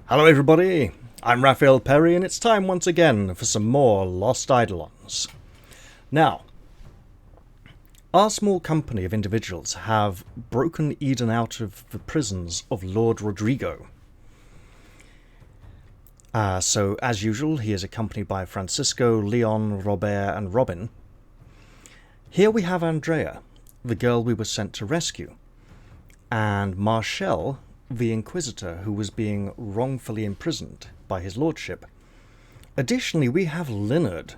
Hello everybody, I'm Raphael Perry and it's time once again for some more Lost Eidolons. Now, our small company of individuals have broken Eden out of the prisons of Lord Rodrigo. So as usual, he is accompanied by Francisco, Leon, Robert and Robin. Here we have Andrea, the girl we were sent to rescue, and Marshall, the Inquisitor who was being wrongfully imprisoned by his lordship. Additionally, we have Leonard,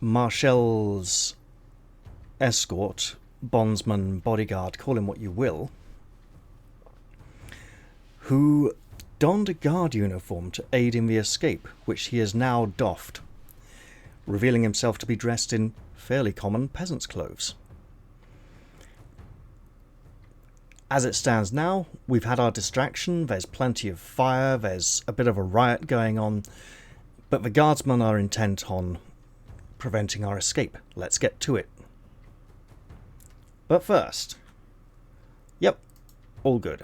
Marshall's escort, bondsman, bodyguard, call him what you will, who donned a guard uniform to aid in the escape, which he has now doffed, revealing himself to be dressed in fairly common peasant's clothes. As it stands now, we've had our distraction, there's plenty of fire, there's a bit of a riot going on, but the guardsmen are intent on preventing our escape. Let's get to it. But first, yep, all good.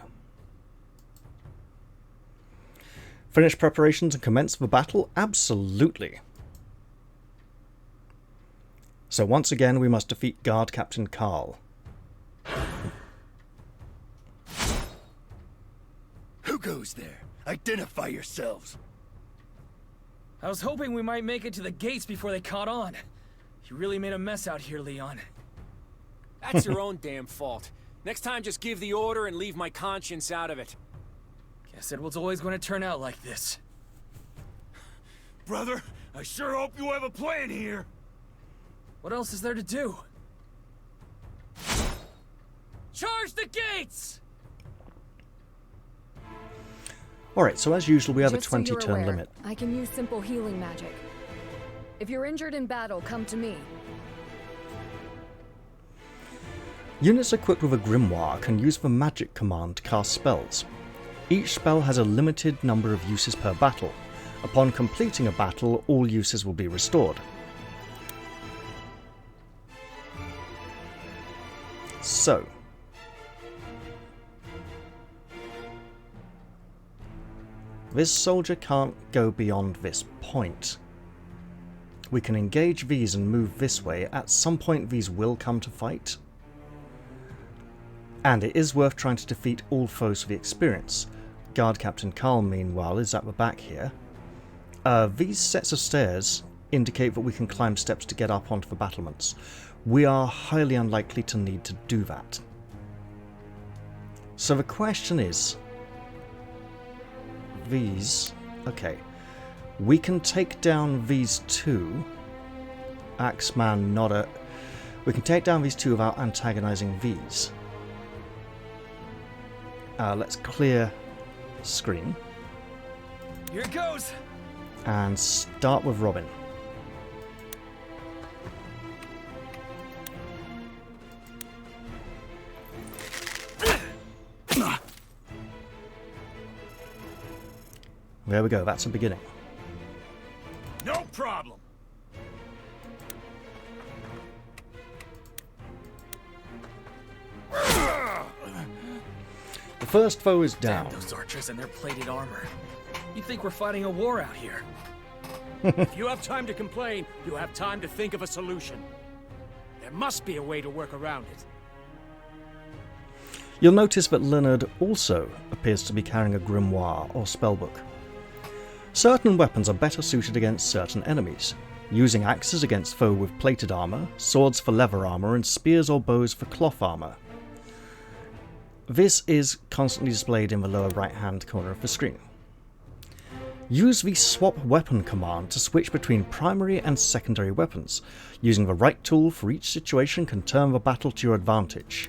Finish preparations and commence the battle? Absolutely. So once again, we must defeat Guard Captain Carl. Who goes there? Identify yourselves. I was hoping we might make it to the gates before they caught on. You really made a mess out here, Leon. That's your own damn fault. Next time, just give the order and leave my conscience out of it. Guess it was always going to turn out like this. Brother, I sure hope you have a plan here. What else is there to do? Charge the gates! Alright, so as usual we have a Just so you're 20-turn aware, limit. I can use simple healing magic. If you're injured in battle, come to me. Units equipped with a grimoire can use the magic command to cast spells. Each spell has a limited number of uses per battle. Upon completing a battle, all uses will be restored. So, this soldier can't go beyond this point. We can engage these and move this way. At some point these will come to fight. And it is worth trying to defeat all foes for the experience. Guard Captain Carl, meanwhile, is at the back here. These sets of stairs indicate that we can climb steps to get up onto the battlements. We are highly unlikely to need to do that. So the question is, these, okay, we can take down these two. Axeman, Nodder. We can take down these two without antagonizing these. Let's clear screen. Here it goes! And start with Robin. There we go, that's a beginning. No problem. The first foe is down. Damn those archers and their plated armor. You think we're fighting a war out here? If you have time to complain, you have time to think of a solution. There must be a way to work around it. You'll notice that Leonard also appears to be carrying a grimoire or spellbook. Certain weapons are better suited against certain enemies, using axes against foe with plated armor, swords for leather armor, and spears or bows for cloth armor. This is constantly displayed in the lower right hand corner of the screen. Use the swap weapon command to switch between primary and secondary weapons. Using the right tool for each situation can turn the battle to your advantage.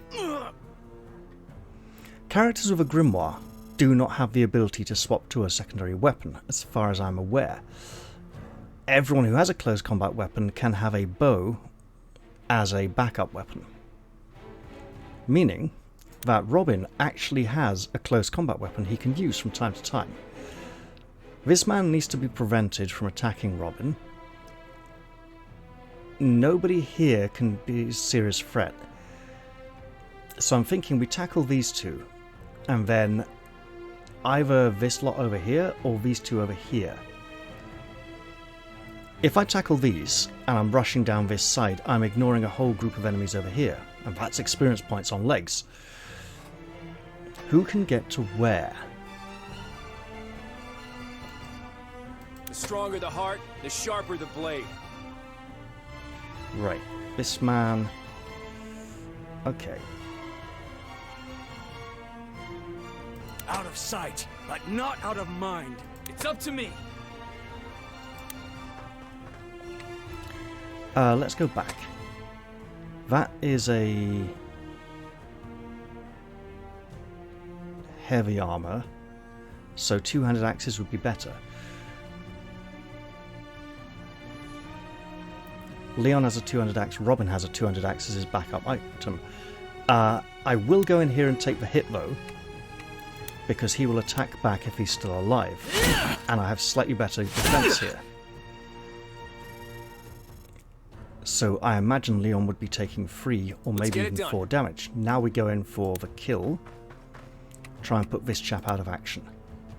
Characters with a grimoire do not have the ability to swap to a secondary weapon, as far as I'm aware. Everyone who has a close combat weapon can have a bow as a backup weapon. Meaning that Robin actually has a close combat weapon he can use from time to time. This man needs to be prevented from attacking Robin. Nobody here can be a serious threat. So I'm thinking we tackle these two, and then either this lot over here or these two over here. If I tackle these and I'm rushing down this side, I'm ignoring a whole group of enemies over here, and that's experience points on legs. Who can get to where? The stronger the heart, the sharper the blade. Right, this man... Okay. Out of sight, but not out of mind. It's up to me. Let's go back. That is a heavy armor, so two-handed axes would be better. Leon has a two-handed axe, Robin has a two-handed axe as his backup item. I will go in here and take the hit though, because he will attack back if he's still alive, and I have slightly better defense here. So I imagine Leon would be taking 3 or maybe even 4 damage. Now we go in for the kill. Try and put this chap out of action.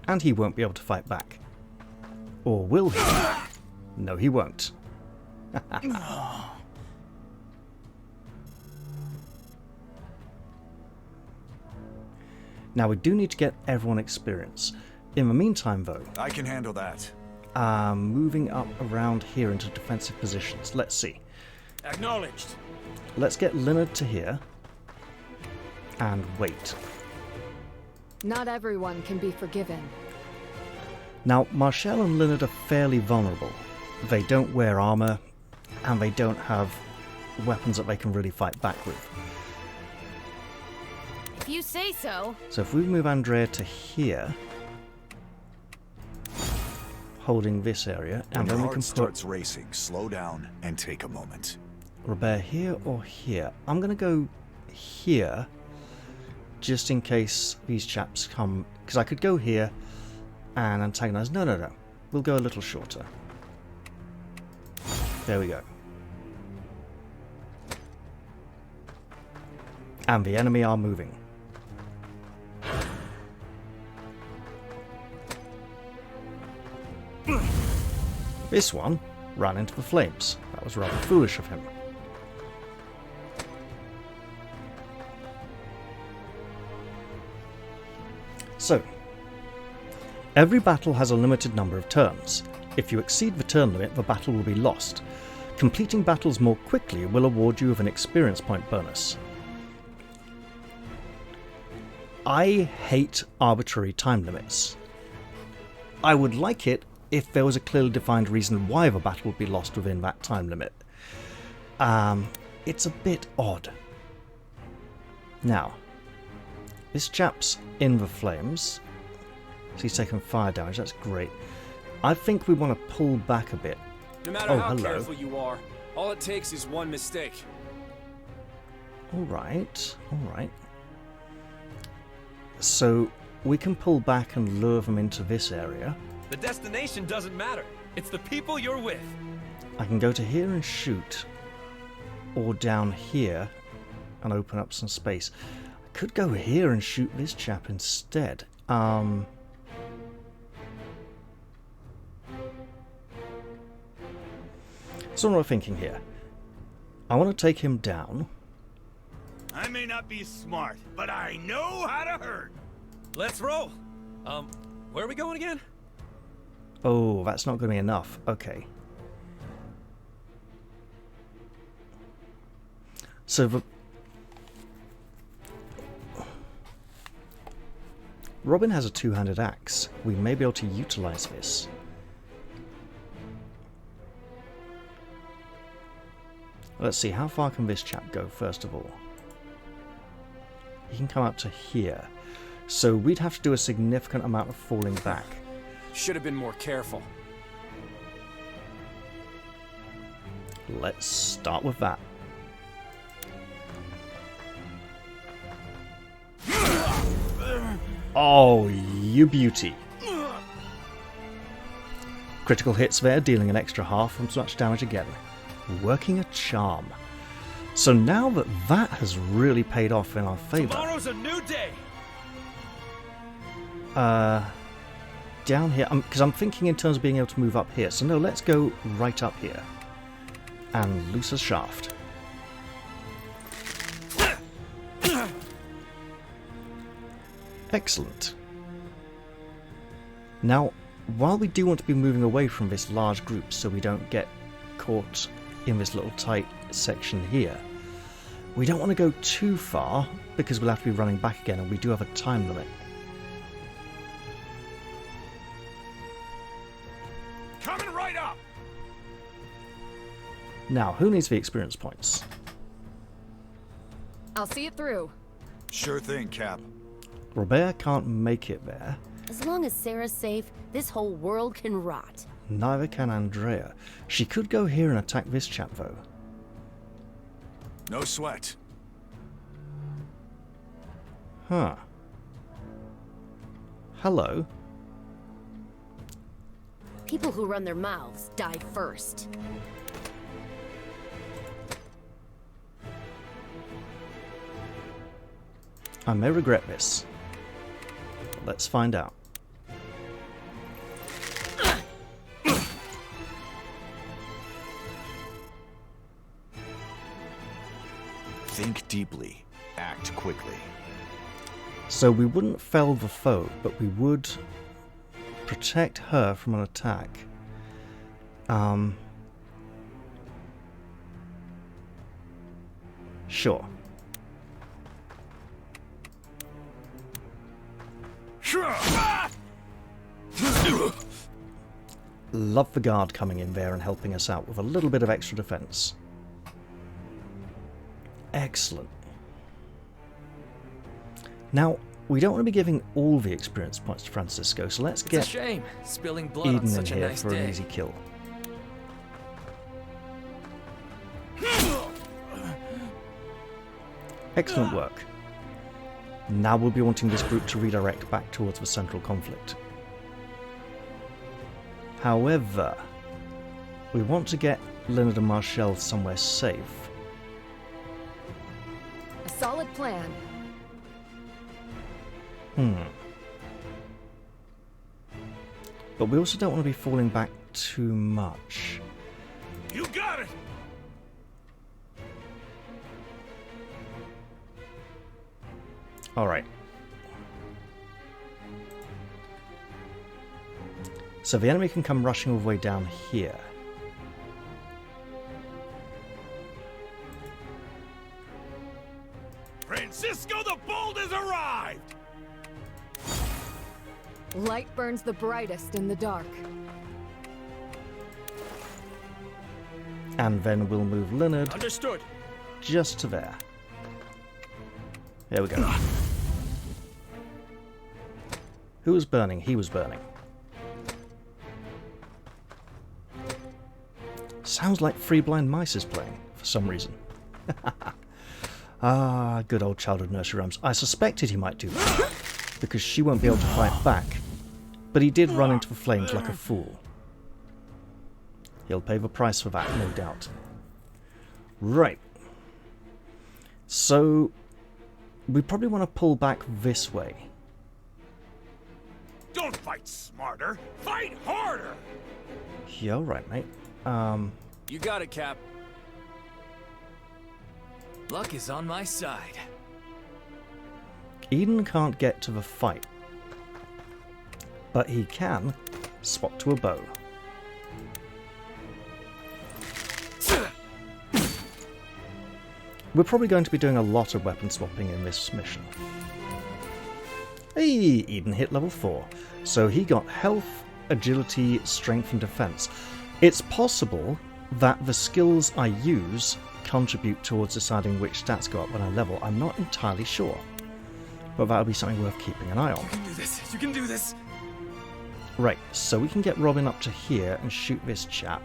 And he won't be able to fight back. Or will he? No, he won't. Now we do need to get everyone experience. In the meantime though, I can handle that. Moving up around here into defensive positions. Let's see. Acknowledged. Let's get Leonard to here. And wait. Not everyone can be forgiven. Now, Marshall and Leonard are fairly vulnerable. They don't wear armor, and they don't have weapons that they can really fight back with. If you say so. So if we move Andrea to here, holding this area, When and your then we heart can starts put racing, slow down and take a moment. Robert here or here. I'm going to go here, just in case these chaps come, because I could go here and antagonize. No. We'll go a little shorter. There we go. And the enemy are moving. This one ran into the flames. That was rather foolish of him. So, every battle has a limited number of turns. If you exceed the turn limit, the battle will be lost. Completing battles more quickly will award you with an experience point bonus. I hate arbitrary time limits. I would like it if there was a clearly defined reason why the battle would be lost within that time limit. It's a bit odd. Now, this chap's in the flames, so he's taken fire damage, that's great. I think we want to pull back a bit. No matter how careful you are, all it takes is one mistake. Alright. So, we can pull back and lure them into this area. The destination doesn't matter. It's the people you're with. I can go to here and shoot, or down here and open up some space. I could go here and shoot this chap instead. So what am I thinking here? I want to take him down. I may not be smart, but I know how to hurt. Let's roll. Where are we going again? Oh, that's not going to be enough. Okay. So Robin has a two-handed axe. We may be able to utilize this. Let's see, how far can this chap go, first of all? He can come up to here. So we'd have to do a significant amount of falling back. Should have been more careful. Let's start with that. Oh, you beauty. Critical hits there, dealing an extra half as much damage again. Working a charm. So now that that has really paid off in our favour. Tomorrow's a new day. down here, because I'm thinking in terms of being able to move up here. So no, let's go right up here and loose a shaft. Excellent. Now, while we do want to be moving away from this large group so we don't get caught in this little tight section here, we don't want to go too far because we'll have to be running back again, and we do have a time limit. Coming right up. Now, who needs the experience points? I'll see it through. Sure thing, Cap. Robert can't make it there. As long as Sarah's safe, this whole world can rot. Neither can Andrea. She could go here and attack this chap, though. No sweat. Huh. Hello. People who run their mouths die first. I may regret this. Let's find out. Think deeply. Act quickly. So we wouldn't fell the foe, but we would protect her from an attack. Sure. Love the guard coming in there and helping us out with a little bit of extra defense. Excellent. Now, we don't want to be giving all the experience points to Francisco, so let's get It's a shame spilling blood on Eden in such a here nice for day. an easy kill. Excellent work. Now we'll be wanting this group to redirect back towards the central conflict. However, we want to get Leonard and Marshall somewhere safe. A solid plan. But we also don't want to be falling back too much. You got it. Alright. So the enemy can come rushing all the way down here. Francisco the Bold has arrived. Light burns the brightest in the dark. And then we'll move Leonard Understood. just to there. There we go. Who was burning? He was burning. Sounds like Three Blind Mice is playing, for some reason. Ah, good old childhood nursery rhymes. I suspected he might do that, because she won't be able to fight back. But he did run into the flames like a fool. He'll pay the price for that, no doubt. Right. So, we probably want to pull back this way. Don't fight smarter. Fight harder. Yeah, alright, mate. You got it, Cap. Luck is on my side. Eden can't get to the fight. But he can swap to a bow. We're probably going to be doing a lot of weapon swapping in this mission. Hey, Eden hit level 4. So he got health, agility, strength and defense. It's possible that the skills I use contribute towards deciding which stats go up when I level. I'm not entirely sure. But that'll be something worth keeping an eye on. You can do this. You can do this. Right, so we can get Robin up to here and shoot this chap.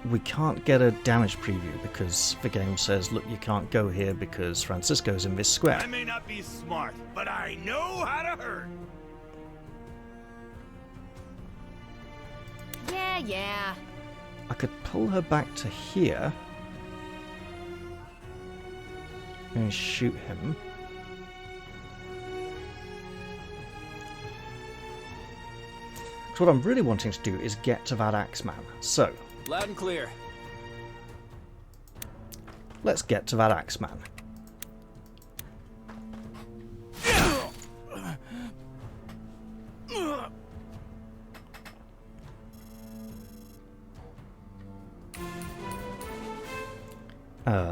We can't get a damage preview because the game says, look, you can't go here because Francisco's in this square. I may not be smart, but I know how to hurt. Yeah. I could pull her back to here and shoot him. So what I'm really wanting to do is get to that Axeman. So, Loud and clear. let's get to that Axeman.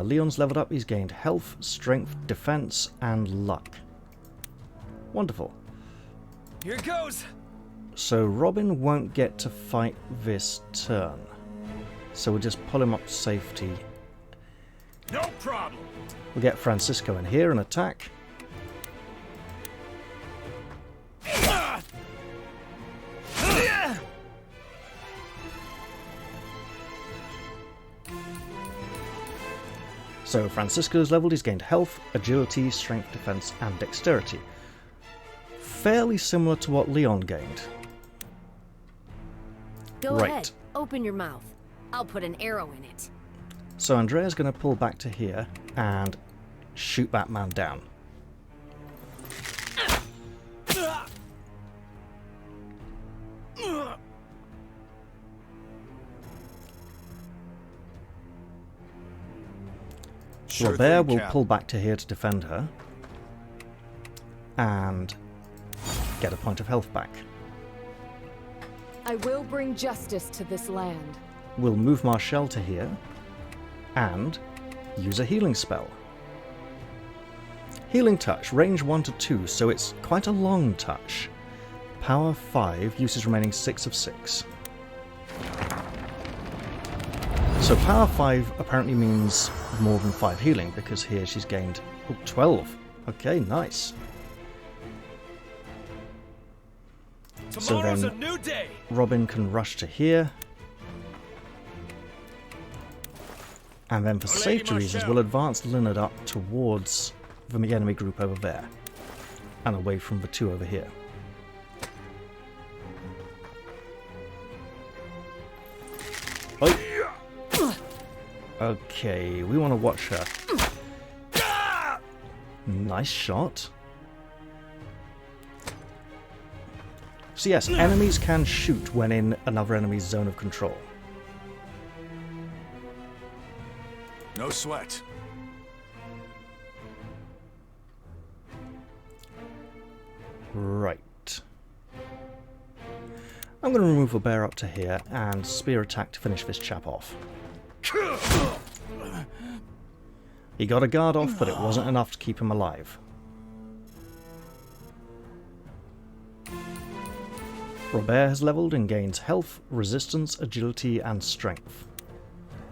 Leon's leveled up. He's gained health, strength, defense, and luck. Wonderful. Here it goes. So Robin won't get to fight this turn. So we'll just pull him up to safety. No problem. We'll get Francisco in here and attack. So Francisco's leveled, he's gained health, agility, strength, defense, and dexterity. Fairly similar to what Leon gained. Go Right. ahead, open your mouth. I'll put an arrow in it. So Andrea's going to pull back to here and shoot that man down. Sure Robert thing, will Cap. pull back to here to defend her and get a point of health back. I will bring justice to this land. We'll move Marshall to here and use a healing spell. Healing touch, range 1 to 2, so it's quite a long touch. Power 5, uses remaining 6 of 6. So power 5 apparently means more than 5 healing, because here she's gained 12. Okay, nice. So Tomorrow's a then new day. Robin can rush to here. And then for safety reasons, we'll advance Leonard up towards the enemy group over there. And away from the two over here. Oh. Okay, we want to watch her. Nice shot. So yes, enemies can shoot when in another enemy's zone of control. No sweat. Right. I'm going to remove a bear up to here and spear attack to finish this chap off. He got a guard off, but it wasn't enough to keep him alive. Robert has leveled and gains health, resistance, agility, and strength.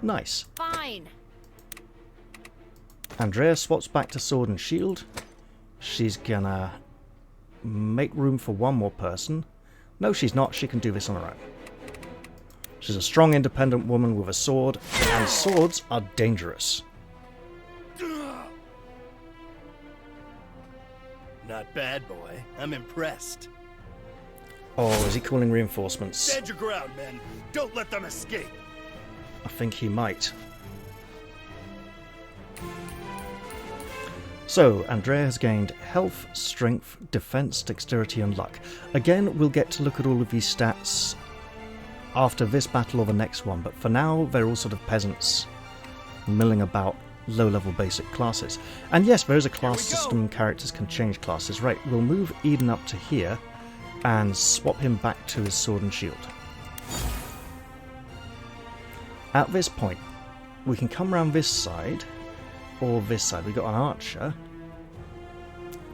Nice. Fine. Andrea swaps back to sword and shield. She's gonna make room for one more person. No, she's not. She can do this on her own. She's a strong, independent woman with a sword, and swords are dangerous. Not bad, boy. I'm impressed. Oh, is he calling reinforcements? Stand your ground, men. Don't let them escape. I think he might. So, Andrea has gained health, strength, defense, dexterity, and luck. Again, we'll get to look at all of these stats after this battle or the next one, but for now, they're all sort of peasants milling about low-level basic classes. And yes, there is a class system, characters can change classes. Right, we'll move Eden up to here and swap him back to his sword and shield. At this point, we can come around this side, or this side. We've got an archer,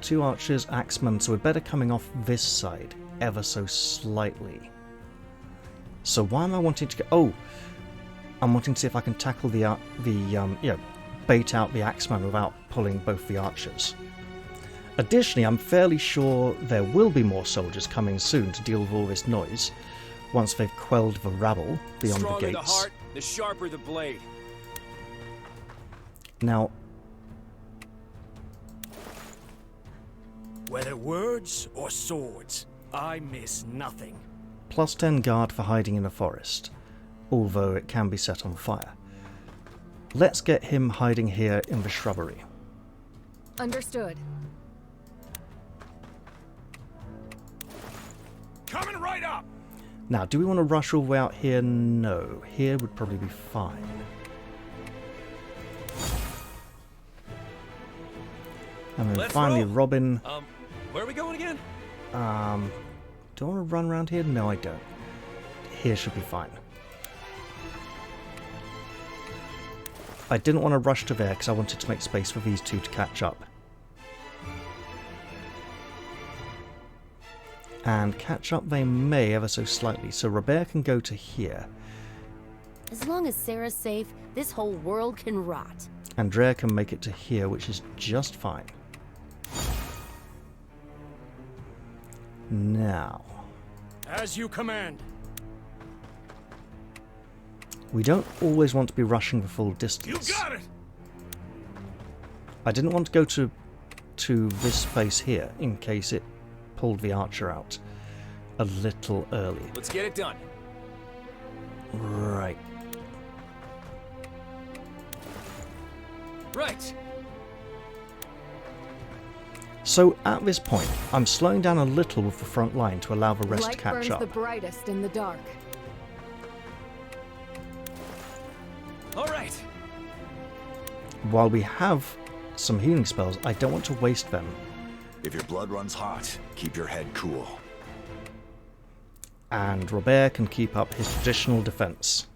2 archers, axemen, so we're better coming off this side ever so slightly. So why am I wanting to go? Oh, I'm wanting to see if I can tackle bait out the axeman without pulling both the archers. Additionally, I'm fairly sure there will be more soldiers coming soon to deal with all this noise once they've quelled the rabble beyond the Stronger the gates. heart, the sharper the blade. Now, Whether words or swords, I miss nothing. plus 10 guard for hiding in a forest, although it can be set on fire. Let's get him hiding here in the shrubbery. Understood. Coming right up. Now, do we want to rush all the way out here? No. Here would probably be fine. And then Let's finally, roll. Robin. Where are we going again? Do I want to run around here? No, I don't. Here should be fine. I didn't want to rush to there because I wanted to make space for these two to catch up. And catch up they may ever so slightly. So Rapport can go to here. As long as Sarah's safe, this whole world can rot. Andrea can make it to here, which is just fine. Now, As you command. we don't always want to be rushing the full You distance. got it! I didn't want to go to this space here in case it pulled the archer out a little early. Let's get it done. Right. Right. So at this point, I'm slowing down a little with the front line to allow the rest to Light catch burns up. the brightest in the dark. All right. While we have some healing spells, I don't want to waste them. If your blood runs hot, keep your head cool. And Rapport can keep up his traditional defense.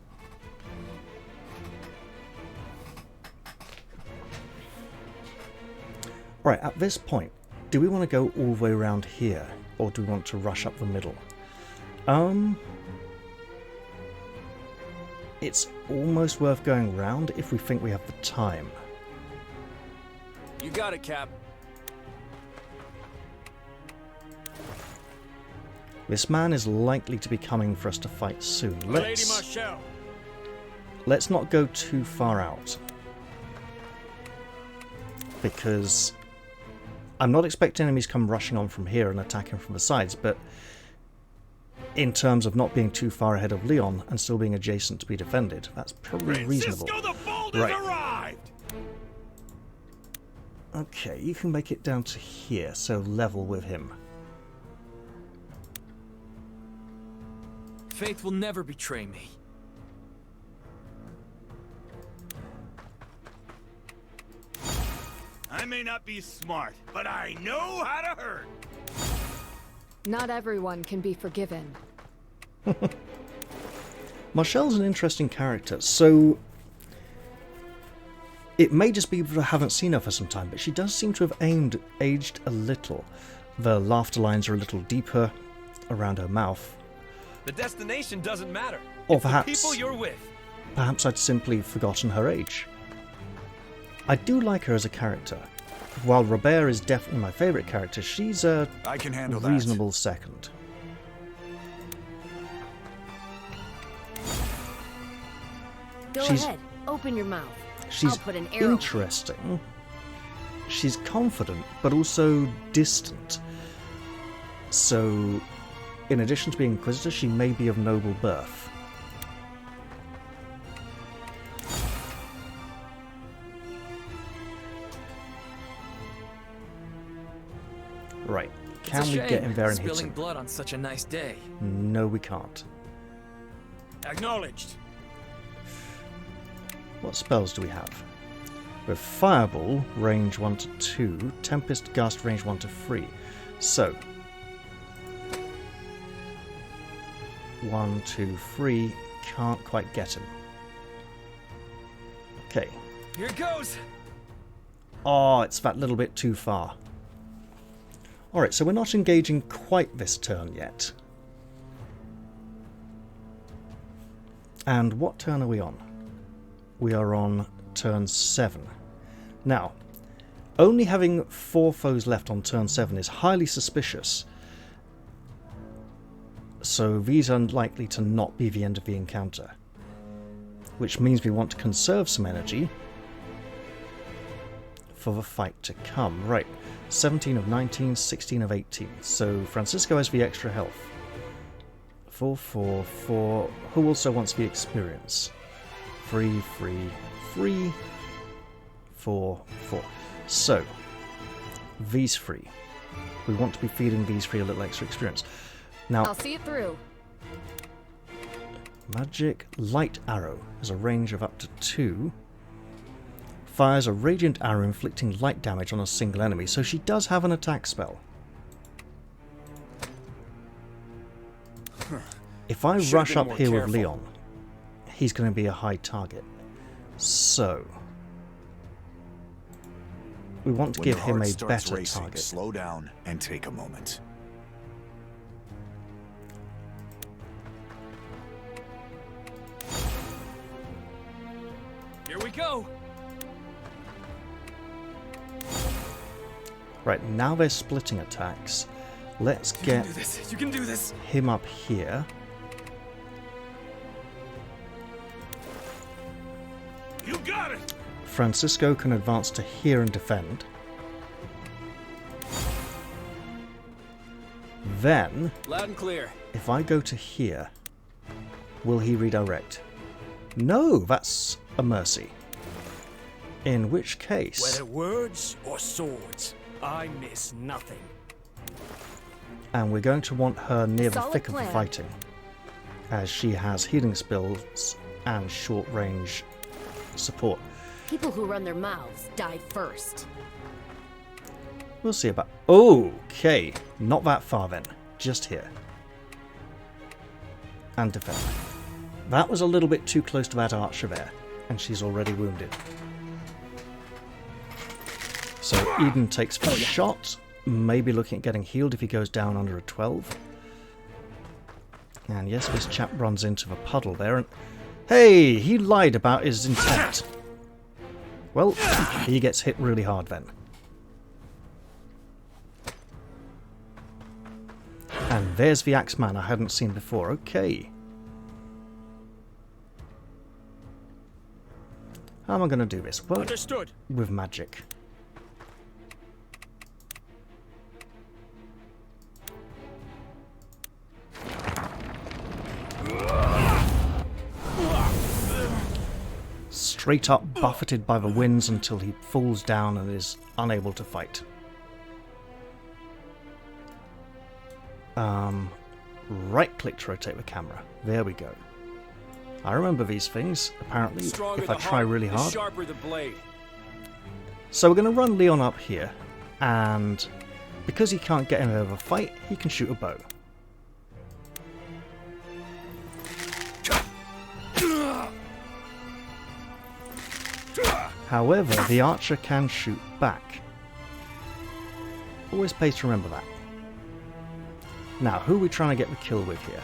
Right, at this point, do we want to go all the way around here, or do we want to rush up the middle? It's almost worth going round if we think we have the time. You got it, Cap. This man is likely to be coming for us to fight soon. Lady Marshall. Let's not go too far out. Because I'm not expecting enemies to come rushing on from here and attacking from the sides, but in terms of not being too far ahead of Leon and still being adjacent to be defended, that's probably reasonable. Francisco the Bold has Right. arrived! Okay, you can make it down to here, so level with him. Faith will never betray me. I may not be smart, but I know how to hurt! Not everyone can be forgiven. Marshall's an interesting character, so it may just be that I haven't seen her for some time, but she does seem to have aged a little. The laughter lines are a little deeper around her mouth. The destination doesn't matter. Or It's the perhaps- people you're with. Perhaps I'd simply forgotten her age. I do like her as a character. While Rapport is definitely my favourite character, she's a I can handle that. reasonable second. Go She's- ahead, open your mouth. She's I'll put an arrow. interesting. She's confident, but also distant. So, in addition to being inquisitor, she may be of noble birth. Right. Can It's a we shame, get in there and hit spilling him? blood on such a nice day. No, we can't. Acknowledged. What spells do we have? We have Fireball, range 1 to 2, Tempest Gust, range 1 to 3. So, 1, 2, 3, can't quite get him. Okay. Here it goes. Oh, it's that little bit too far. Alright, so we're not engaging quite this turn yet. And what turn are we on? We are on turn 7. Now, only having 4 foes left on turn 7 is highly suspicious. So these are likely to not be the end of the encounter. Which means we want to conserve some energy for the fight to come. Right, 17 of 19, 16 of 18. So Francisco has the extra health. 4, 4, 4. Who also wants the experience? 3, 3, 3, 4, 4. So, these 3. We want to be feeding these 3 a little extra experience. Now, I'll see it through. Magic light arrow has a range of up to 2. Fires a radiant arrow inflicting light damage on a single enemy, so she does have an attack spell. If I rush up here with Leon, he's going to be a high target. So we want to give him a better target. Slow down and take a moment. Here we go. Right, now they're splitting attacks. Let's get You can do this. him up here. You got it! Francisco can advance to here and defend. Then, Loud and clear. if I go to here, will he redirect? No, that's a mercy. In which case... Whether words or swords, I miss nothing. And we're going to want her near the Solid thick of plan. the fighting, as she has healing spells and short range support. People who run their mouths die first. We'll see about... Okay, not that far then, just here. And defend. That was a little bit too close to that archer there, and she's already wounded. So Eden takes the shot, maybe looking at getting healed if he goes down under a 12. And yes, this chap runs into the puddle there, and hey, he lied about his intent. Well, he gets hit really hard then. And there's the Axeman I hadn't seen before. Okay. How am I going to do this? Well, Understood. with magic. Straight up buffeted by the winds until he falls down and is unable to fight. Right click to rotate the camera. There we go. I remember these things, apparently, if I try really hard. Sharper the blade. So we're going to run Leon up here, and because he can't get into a fight, he can shoot a bow. However, the archer can shoot back. Always pays to remember that. Now, who are we trying to get the kill with here?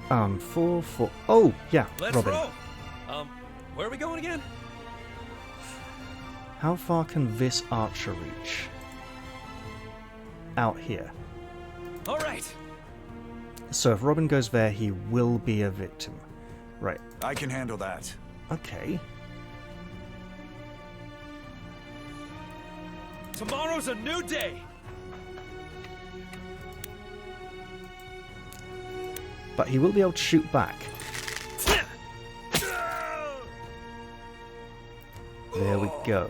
Oh, yeah, Let's Robin. roll. Where are we going again? How far can this archer reach? Out here. All right. So if Robin goes there, he will be a victim. Right. I can handle that. Okay. Tomorrow's a new day. But he will be able to shoot back. There we go.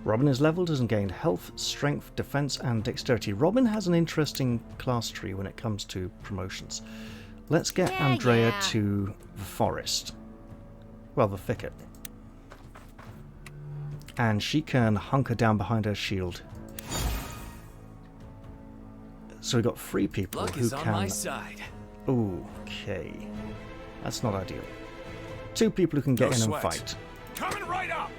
Robin is leveled and gained health, strength, defense, and dexterity. Robin has an interesting class tree when it comes to promotions. Let's get Andrea to the forest. Well, the thicket. And she can hunker down behind her shield. So we've got 3 people Luck who is on can... my side. Okay. That's not ideal. 2 people who can get in and fight. Coming right up!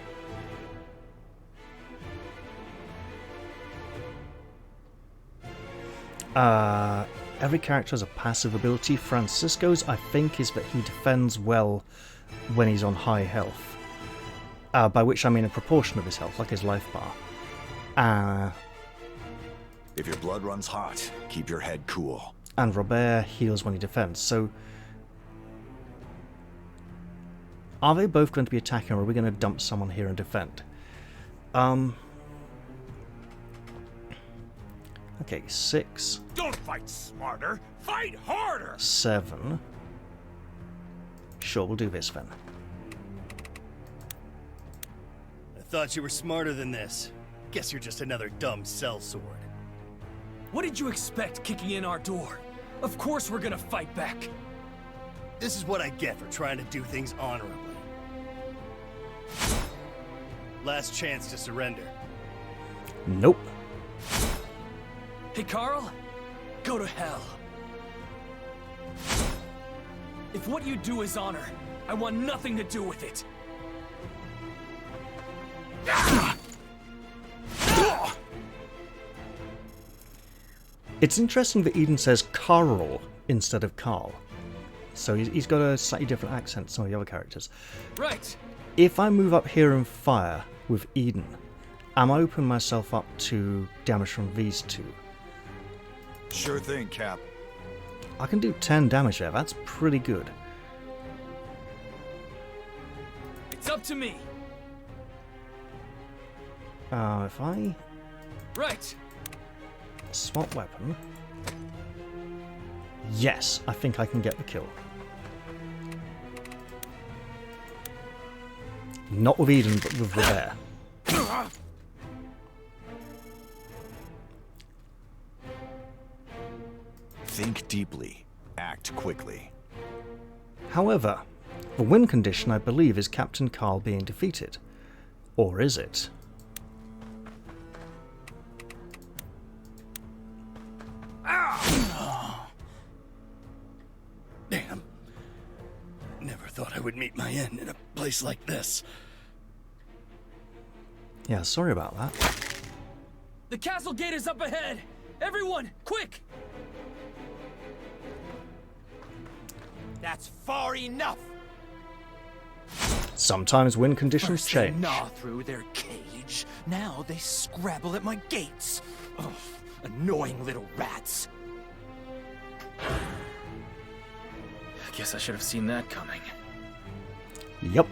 Every character has a passive ability. Francisco's, I think, is that he defends well when he's on high health. By which I mean a proportion of his health, like his life bar. If your blood runs hot, keep your head cool. And Rapport heals when he defends. So, are they both going to be attacking, or are we going to dump someone here and defend? Okay, 6. Don't fight smarter, fight harder! 7. Sure, we'll do this then. I thought you were smarter than this. Guess you're just another dumb sellsword. What did you expect kicking in our door? Of course we're gonna fight back. This is what I get for trying to do things honorably. Last chance to surrender. Nope. Hey, Carl, go to hell. If what you do is honor, I want nothing to do with it. It's interesting that Eden says Carl instead of Carl. So he's got a slightly different accent to some of the other characters. Right. If I move up here and fire with Eden, am I opening myself up to damage from these two? Sure thing, Cap. I can do 10 damage there, that's pretty good. It's up to me. If I Right. swap weapon... Yes, I think I can get the kill. Not with Eden, but with the bear. Think deeply. Act quickly. However, the win condition, I believe, is Captain Carl being defeated. Or is it? Damn. Never thought I would meet my end in a place like this. Yeah, sorry about that. The castle gate is up ahead. Everyone, quick! That's far enough. Sometimes win conditions First they change. gnaw through their cage. Now they scrabble at my gates. Ugh, annoying little rats. Guess I should have seen that coming. Yep.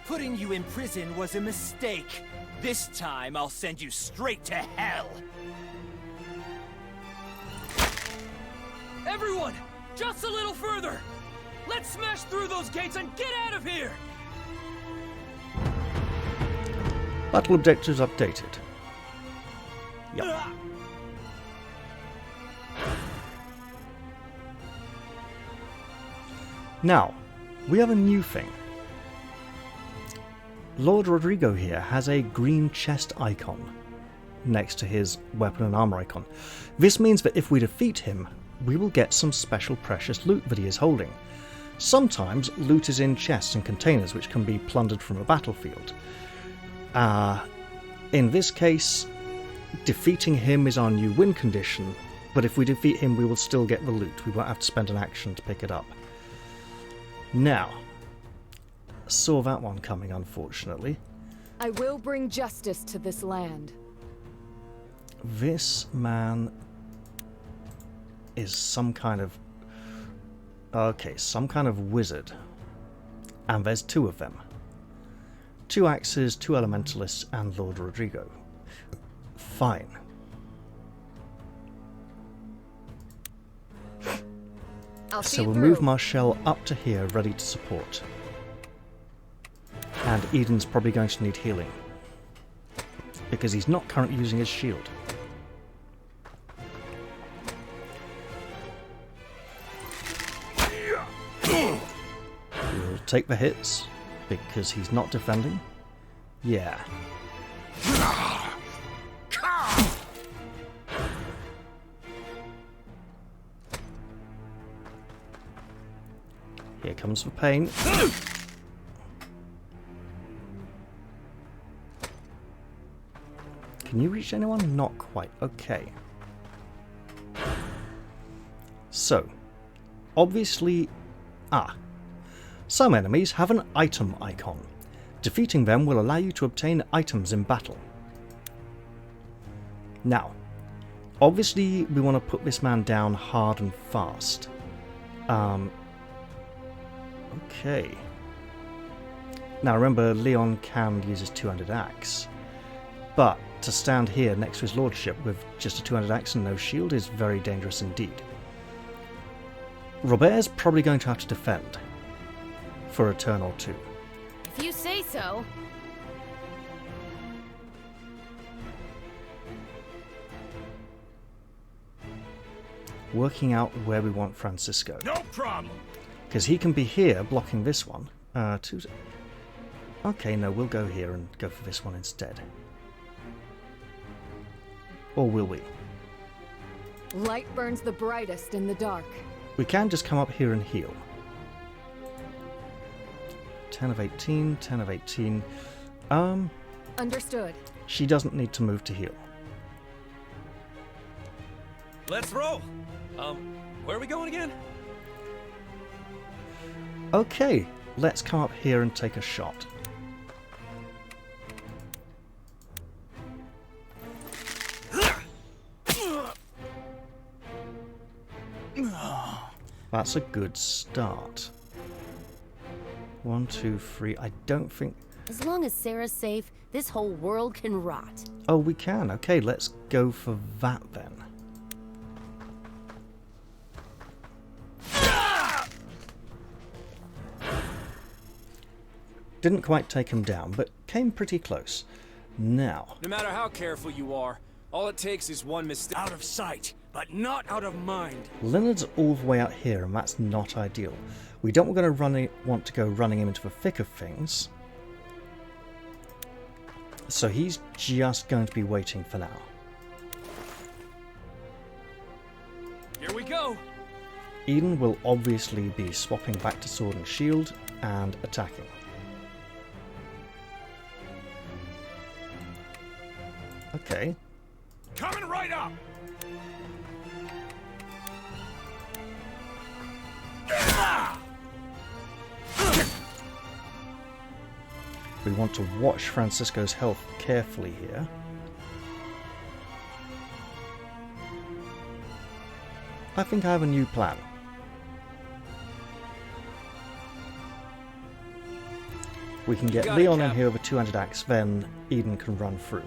Putting you in prison was a mistake. This time I'll send you straight to hell. Everyone, just a little further. Let's smash through those gates and get out of here. Battle objectives updated. Yep. Now, we have a new thing. Lord Rodrigo here has a green chest icon next to his weapon and armor icon. This means that if we defeat him, we will get some special precious loot that he is holding. Sometimes loot is in chests and containers which can be plundered from a battlefield. In this case, defeating him is our new win condition, but if we defeat him we will still get the loot. We won't have to spend an action to pick it up. Now, saw that one coming, unfortunately. I will bring justice to this land. This man is some kind of... Okay, some kind of wizard. And there's two of them. 2 axes, 2 elementalists, and Lord Rodrigo. Fine. So we'll move Marshall up to here, ready to support. And Eden's probably going to need healing, because he's not currently using his shield. We'll take the hits, because he's not defending. Yeah. Here comes the pain. Can you reach anyone? Not quite. Okay. So, obviously... some enemies have an item icon. Defeating them will allow you to obtain items in battle. Now, obviously we want to put this man down hard and fast. Okay. Now remember, Leon can use his two-handed axe, but to stand here next to his lordship with just a two-handed axe and no shield is very dangerous indeed. Robert's probably going to have to defend for a turn or two. If you say so. working out where we want Francisco. No problem. Because he can be here blocking this one. Okay, no, we'll go here and go for this one instead. Or will we? Light burns the brightest in the dark. We can just come up here and heal. 10 of 18, 10 of 18. Understood. She doesn't need to move to heal. Let's roll. Where are we going again? Okay, let's come up here and take a shot. That's a good start. 1, 2, 3. I don't think... As long as Sarah's safe, this whole world can rot. Oh, we can. Okay, let's go for that then. Didn't quite take him down, but came pretty close. Now... No matter how careful you are, all it takes is one mistake. Out of sight, but not out of mind. Leonard's all the way out here, and that's not ideal. We don't want to go running him into the thick of things. So he's just going to be waiting for now. Here we go! Eden will obviously be swapping back to sword and shield and attacking. Okay. Coming right up! We want to watch Francisco's health carefully here. I think I have a new plan. We can get Leon in here with a two-handed axe, then Eden can run through.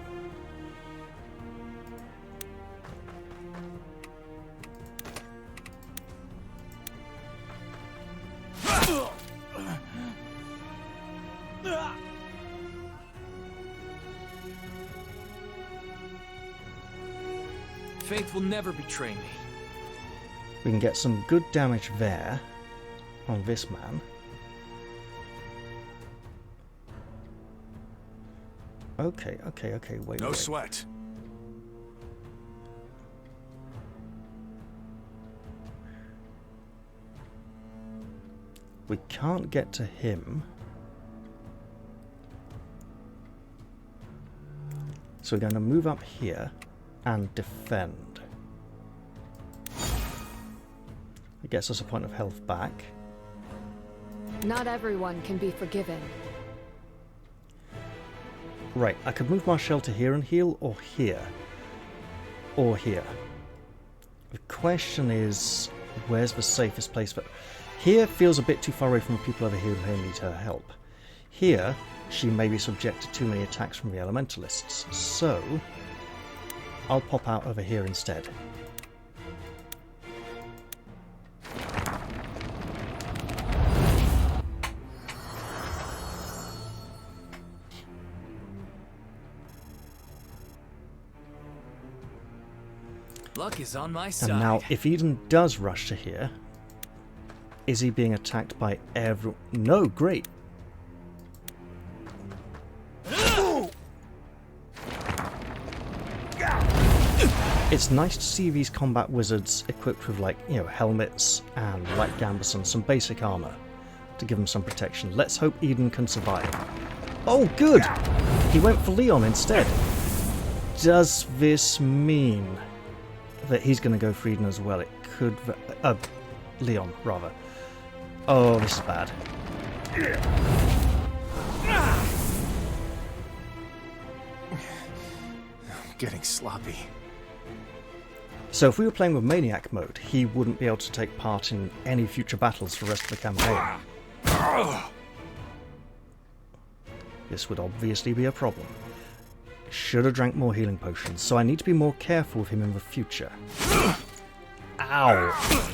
Faith will never betray me. We can get some good damage there on this man. Okay, wait. No sweat. We can't get to him. So we're going to move up here and defend. It gets us a point of health back. Not everyone can be forgiven. Right, I could move my shelter here and heal, or here. Or here. The question is, where's the safest place for... Here feels a bit too far away from the people over here who need her help. Here, she may be subject to too many attacks from the elementalists, so I'll pop out over here instead. Luck is on my side. And now, if Eden does rush to here, is he being attacked by everyone? No, great. It's nice to see these combat wizards equipped with, like, you know, helmets and light gambeson, some basic armor to give them some protection. Let's hope Eden can survive. Oh, good! He went for Leon instead. Does this mean that he's going to go for Eden as well? It could... Leon, rather. Oh, this is bad. I'm getting sloppy. So if we were playing with Maniac mode, he wouldn't be able to take part in any future battles for the rest of the campaign. This would obviously be a problem. Should have drank more healing potions, so I need to be more careful with him in the future. Ow!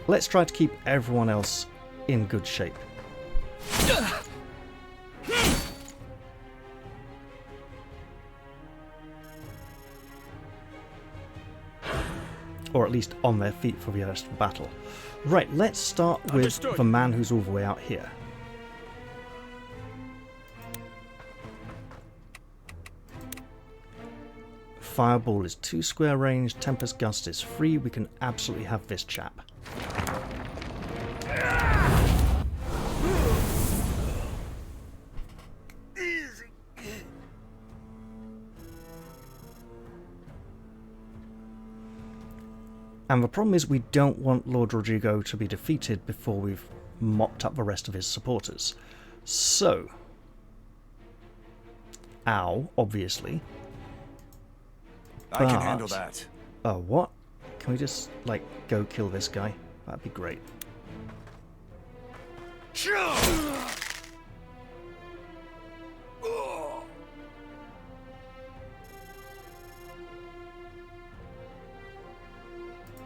Let's try to keep everyone else in good shape. or at least on their feet for the rest of the battle. Right, let's start with Understood. the man who's all the way out here. Fireball is 2 square range, Tempest Gust is 3, we can absolutely have this chap. And the problem is we don't want Lord Rodrigo to be defeated before we've mopped up the rest of his supporters. So, ow, obviously. I can handle that. Oh, what? Can we just, like, go kill this guy? That'd be great.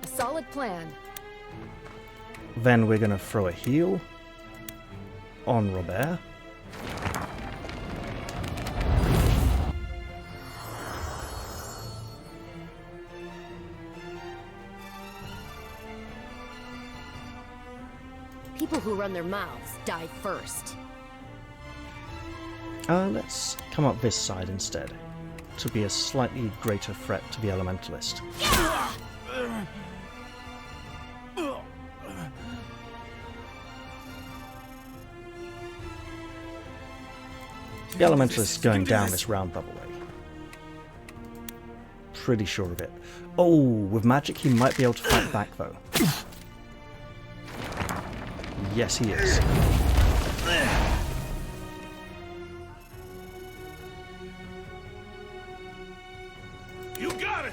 A solid plan. Then we're going to throw a heal on Robert. People who run their mouths die first. Let's come up this side instead, to be a slightly greater threat to the Elementalist. The Elementalist is going down this round, by the way. Pretty sure of it. Oh, with magic he might be able to fight back, though. Yes, he is. You got it!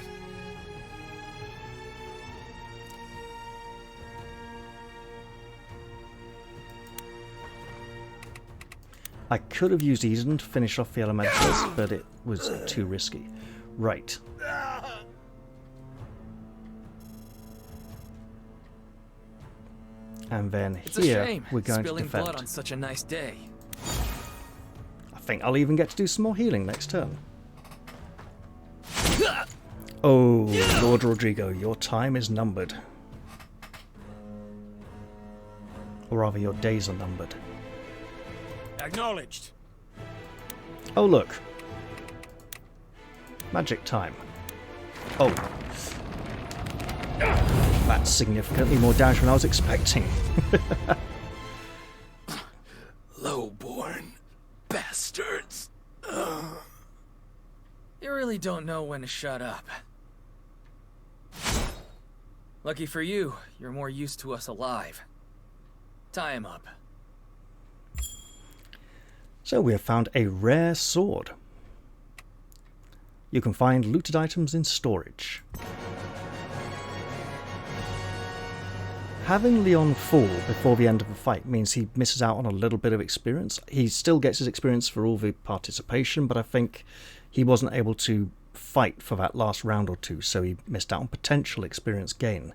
I could have used Eden to finish off the Elementalist, but it was too risky. Right. And then It's here a shame, we're going to spilling defend. blood on such a nice day. I think I'll even get to do some more healing next turn. Oh, Lord Rodrigo, your time is numbered. Or rather, your days are numbered. Acknowledged. Oh, look. Magic time. Oh. That's significantly more damage than I was expecting. Lowborn bastards. You really don't know when to shut up. Lucky for you, you're more used to us alive. Tie him up. So we have found a rare sword. You can find looted items in storage. Having Leon fall before the end of the fight means he misses out on a little bit of experience. He still gets his experience for all the participation, but I think he wasn't able to fight for that last round or two, so he missed out on potential experience gain.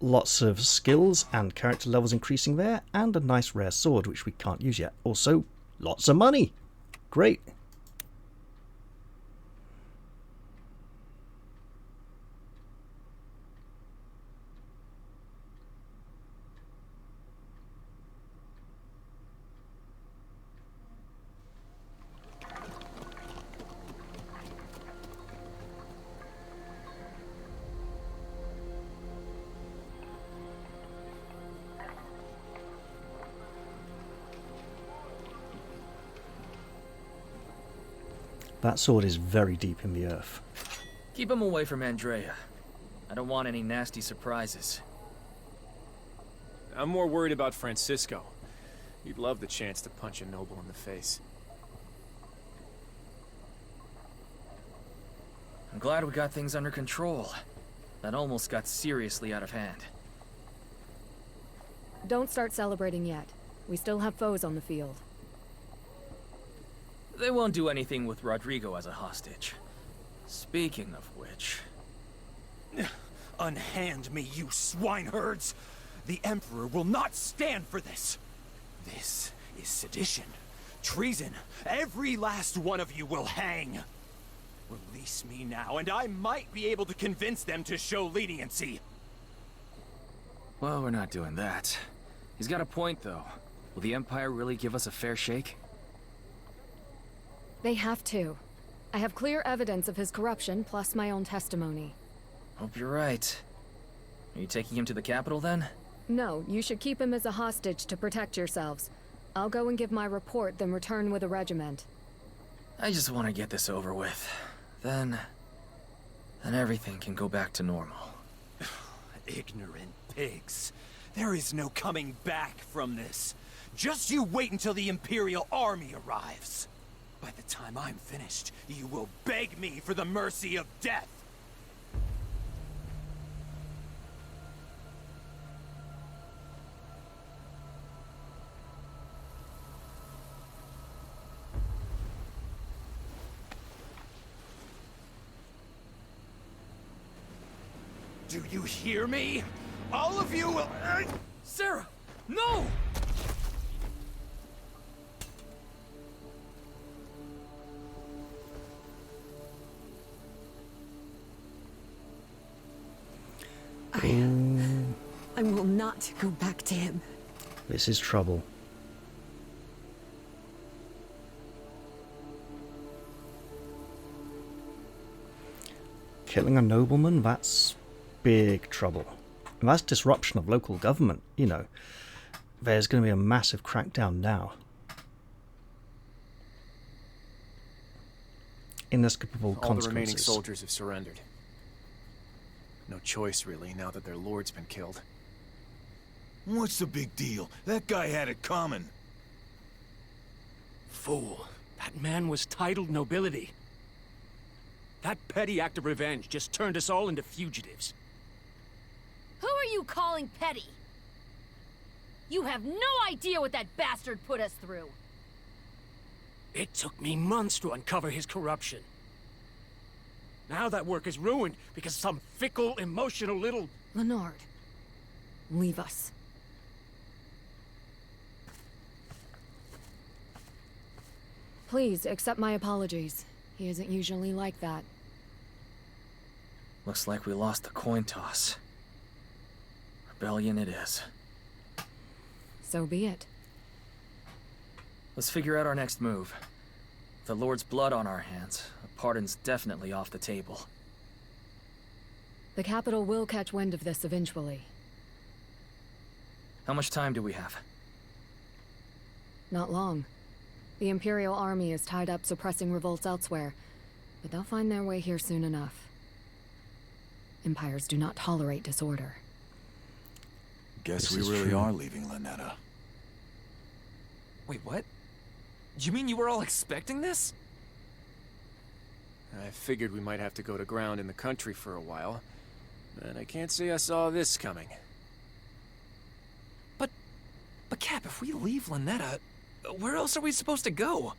Lots of skills and character levels increasing there, and a nice rare sword, which we can't use yet. Also, lots of money. Great. That sword is very deep in the earth. Keep him away from Andrea. I don't want any nasty surprises. I'm more worried about Francisco. He'd love the chance to punch a noble in the face. I'm glad we got things under control. That almost got seriously out of hand. Don't start celebrating yet. We still have foes on the field. They won't do anything with Rodrigo as a hostage. Speaking of which... Unhand me, you swineherds! The Emperor will not stand for this! This is sedition, treason. Every last one of you will hang! Release me now, and I might be able to convince them to show leniency. Well, we're not doing that. He's got a point, though. Will the Empire really give us a fair shake? They have to. I have clear evidence of his corruption, plus my own testimony. Hope you're right. Are you taking him to the capital, then? No, you should keep him as a hostage to protect yourselves. I'll go and give my report, then return with a regiment. I just want to get this over with. Then everything can go back to normal. Ignorant pigs. There is no coming back from this. Just you wait until the Imperial army arrives. By the time I'm finished, you will beg me for the mercy of death. Do you hear me? All of you will... Sarah! No! I will not go back to him. This is trouble. Killing a nobleman, that's big trouble. And that's disruption of local government, you know. There's going to be a massive crackdown now. Inescapable consequences. All the remaining soldiers have surrendered. No choice, really, now that their lord's been killed. What's the big deal? That guy had it coming. Fool. That man was titled nobility. That petty act of revenge just turned us all into fugitives. Who are you calling petty? You have no idea what that bastard put us through. It took me months to uncover his corruption. Now that work is ruined because some fickle, emotional little... Leonard, leave us. Please, accept my apologies. He isn't usually like that. Looks like we lost the coin toss. Rebellion it is. So be it. Let's figure out our next move. With the Lord's blood on our hands, a pardon's definitely off the table. The capital will catch wind of this eventually. How much time do we have? Not long. The Imperial army is tied up suppressing revolts elsewhere, but they'll find their way here soon enough. Empires do not tolerate disorder. Guess This we is really true. are leaving Lonetta. Wait, what? You mean you were all expecting this? I figured we might have to go to ground in the country for a while, and I can't say I saw this coming. But Cap, if we leave Lonetta, where else are we supposed to go?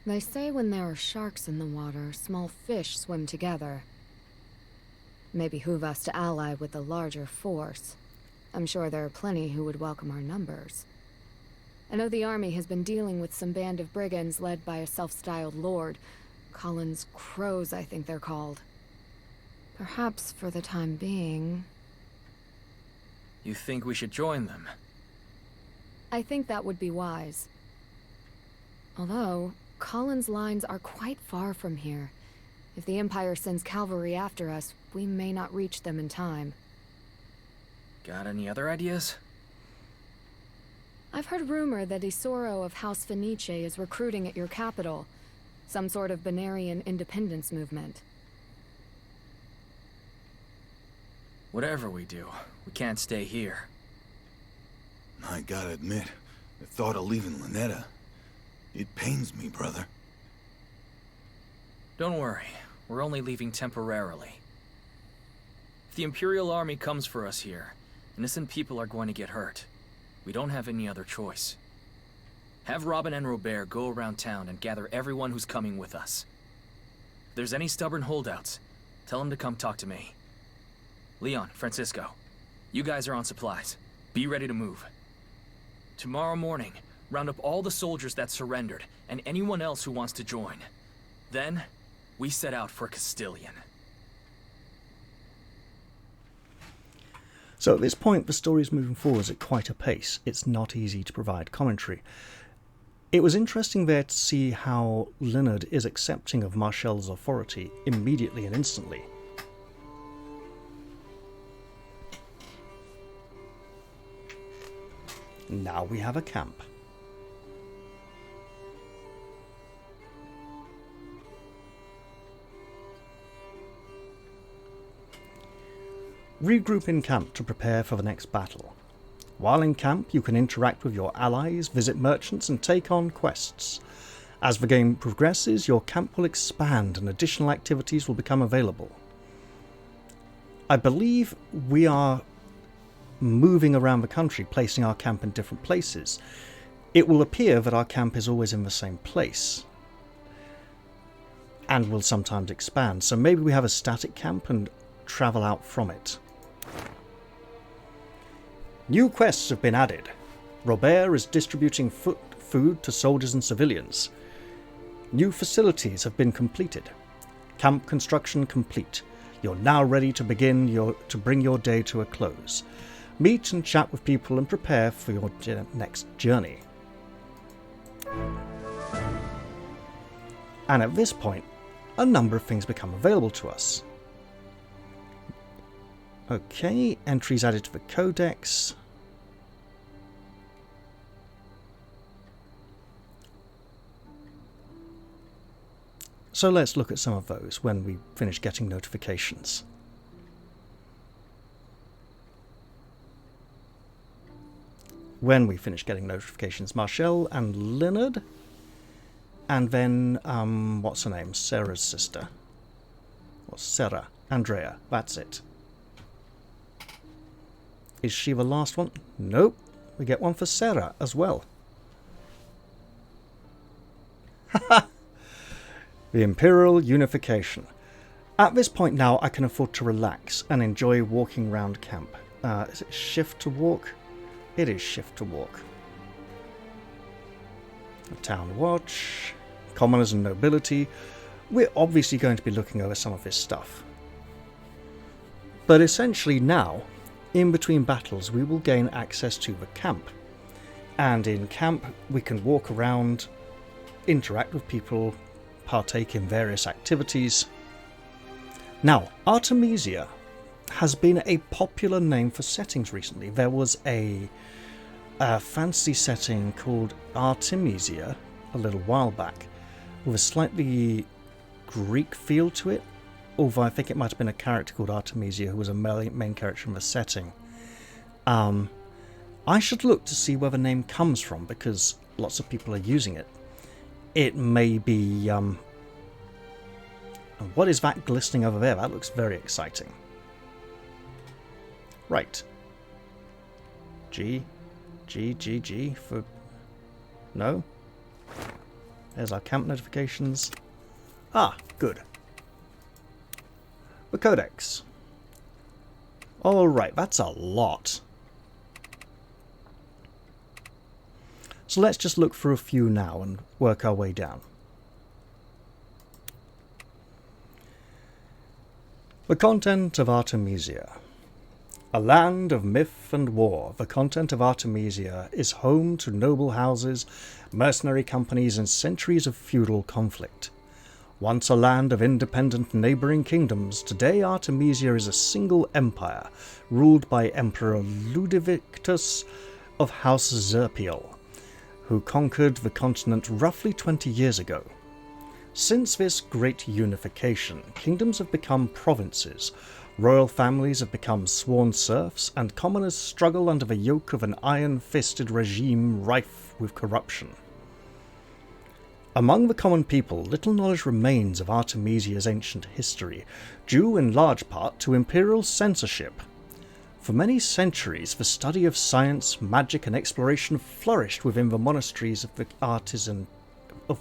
They say when there are sharks in the water, small fish swim together. May behoove us to ally with the larger force. I'm sure there are plenty who would welcome our numbers. I know the army has been dealing with some band of brigands led by a self-styled lord. Collins Crows, I think they're called. Perhaps for the time being... You think we should join them? I think that would be wise. Although, Collins' lines are quite far from here. If the Empire sends cavalry after us, we may not reach them in time. Got any other ideas? I've heard rumor that Isoro of House Fenice is recruiting at your capital. Some sort of Banarian independence movement. Whatever we do, we can't stay here. I gotta admit, the thought of leaving Lonetta, it pains me, brother. Don't worry, we're only leaving temporarily. If the Imperial army comes for us here, innocent people are going to get hurt. We don't have any other choice. Have Robin and Robert go around town and gather everyone who's coming with us. If there's any stubborn holdouts, tell them to come talk to me. Leon, Francisco, you guys are on supplies. Be ready to move. Tomorrow morning, round up all the soldiers that surrendered, and anyone else who wants to join. Then, we set out for Castilian. So at this point, the story is moving forwards at quite a pace. It's not easy to provide commentary. It was interesting there to see how Leonard is accepting of Marcel's authority immediately and instantly. Now we have a camp. Regroup in camp to prepare for the next battle. While in camp, you can interact with your allies, visit merchants, and take on quests. As the game progresses, your camp will expand and additional activities will become available. I believe we are moving around the country, placing our camp in different places. It will appear that our camp is always in the same place, and will sometimes expand. So maybe we have a static camp and travel out from it. New quests have been added. Rapport is distributing food to soldiers and civilians. New facilities have been completed. Camp construction complete. You're now ready to bring your day to a close. Meet and chat with people and prepare for your next journey. And at this point, a number of things become available to us. Okay, entries added to the codex. So let's look at some of those when we finish getting notifications. When we finish getting notifications, Marcel and Leonard, and then, what's her name? Sarah's sister. Or Sarah. Andrea. That's it. Is she the last one? Nope. We get one for Sarah as well. Haha! The Imperial Unification. At this point now, I can afford to relax and enjoy walking around camp. Is it shift to walk? It is shift to walk. A town watch. Commoners and nobility. We're obviously going to be looking over some of this stuff. But essentially now, in between battles, we will gain access to the camp. And in camp, we can walk around, interact with people, partake in various activities. Now, Artemesia has been a popular name for settings recently. There was a fantasy setting called Artemesia a little while back, with a slightly Greek feel to it, although I think it might have been a character called Artemesia who was a main character in the setting. I should look to see where the name comes from, because lots of people are using it. It may be... what is that glistening over there? That looks very exciting. Right. G for... No? There's our camp notifications. Ah, good. The codex. Alright, that's a lot. So let's just look for a few now and work our way down. The content of Artemesia. A land of myth and war, the content of Artemesia is home to noble houses, mercenary companies, and centuries of feudal conflict. Once a land of independent neighbouring kingdoms, today Artemesia is a single empire, ruled by Emperor Ludivictan of House Zerpiel, who conquered the continent roughly 20 years ago. Since this great unification, kingdoms have become provinces, royal families have become sworn serfs, and commoners struggle under the yoke of an iron-fisted regime rife with corruption. Among the common people, little knowledge remains of Artemesia's ancient history, due in large part to imperial censorship. For many centuries, the study of science, magic, and exploration flourished within the monasteries of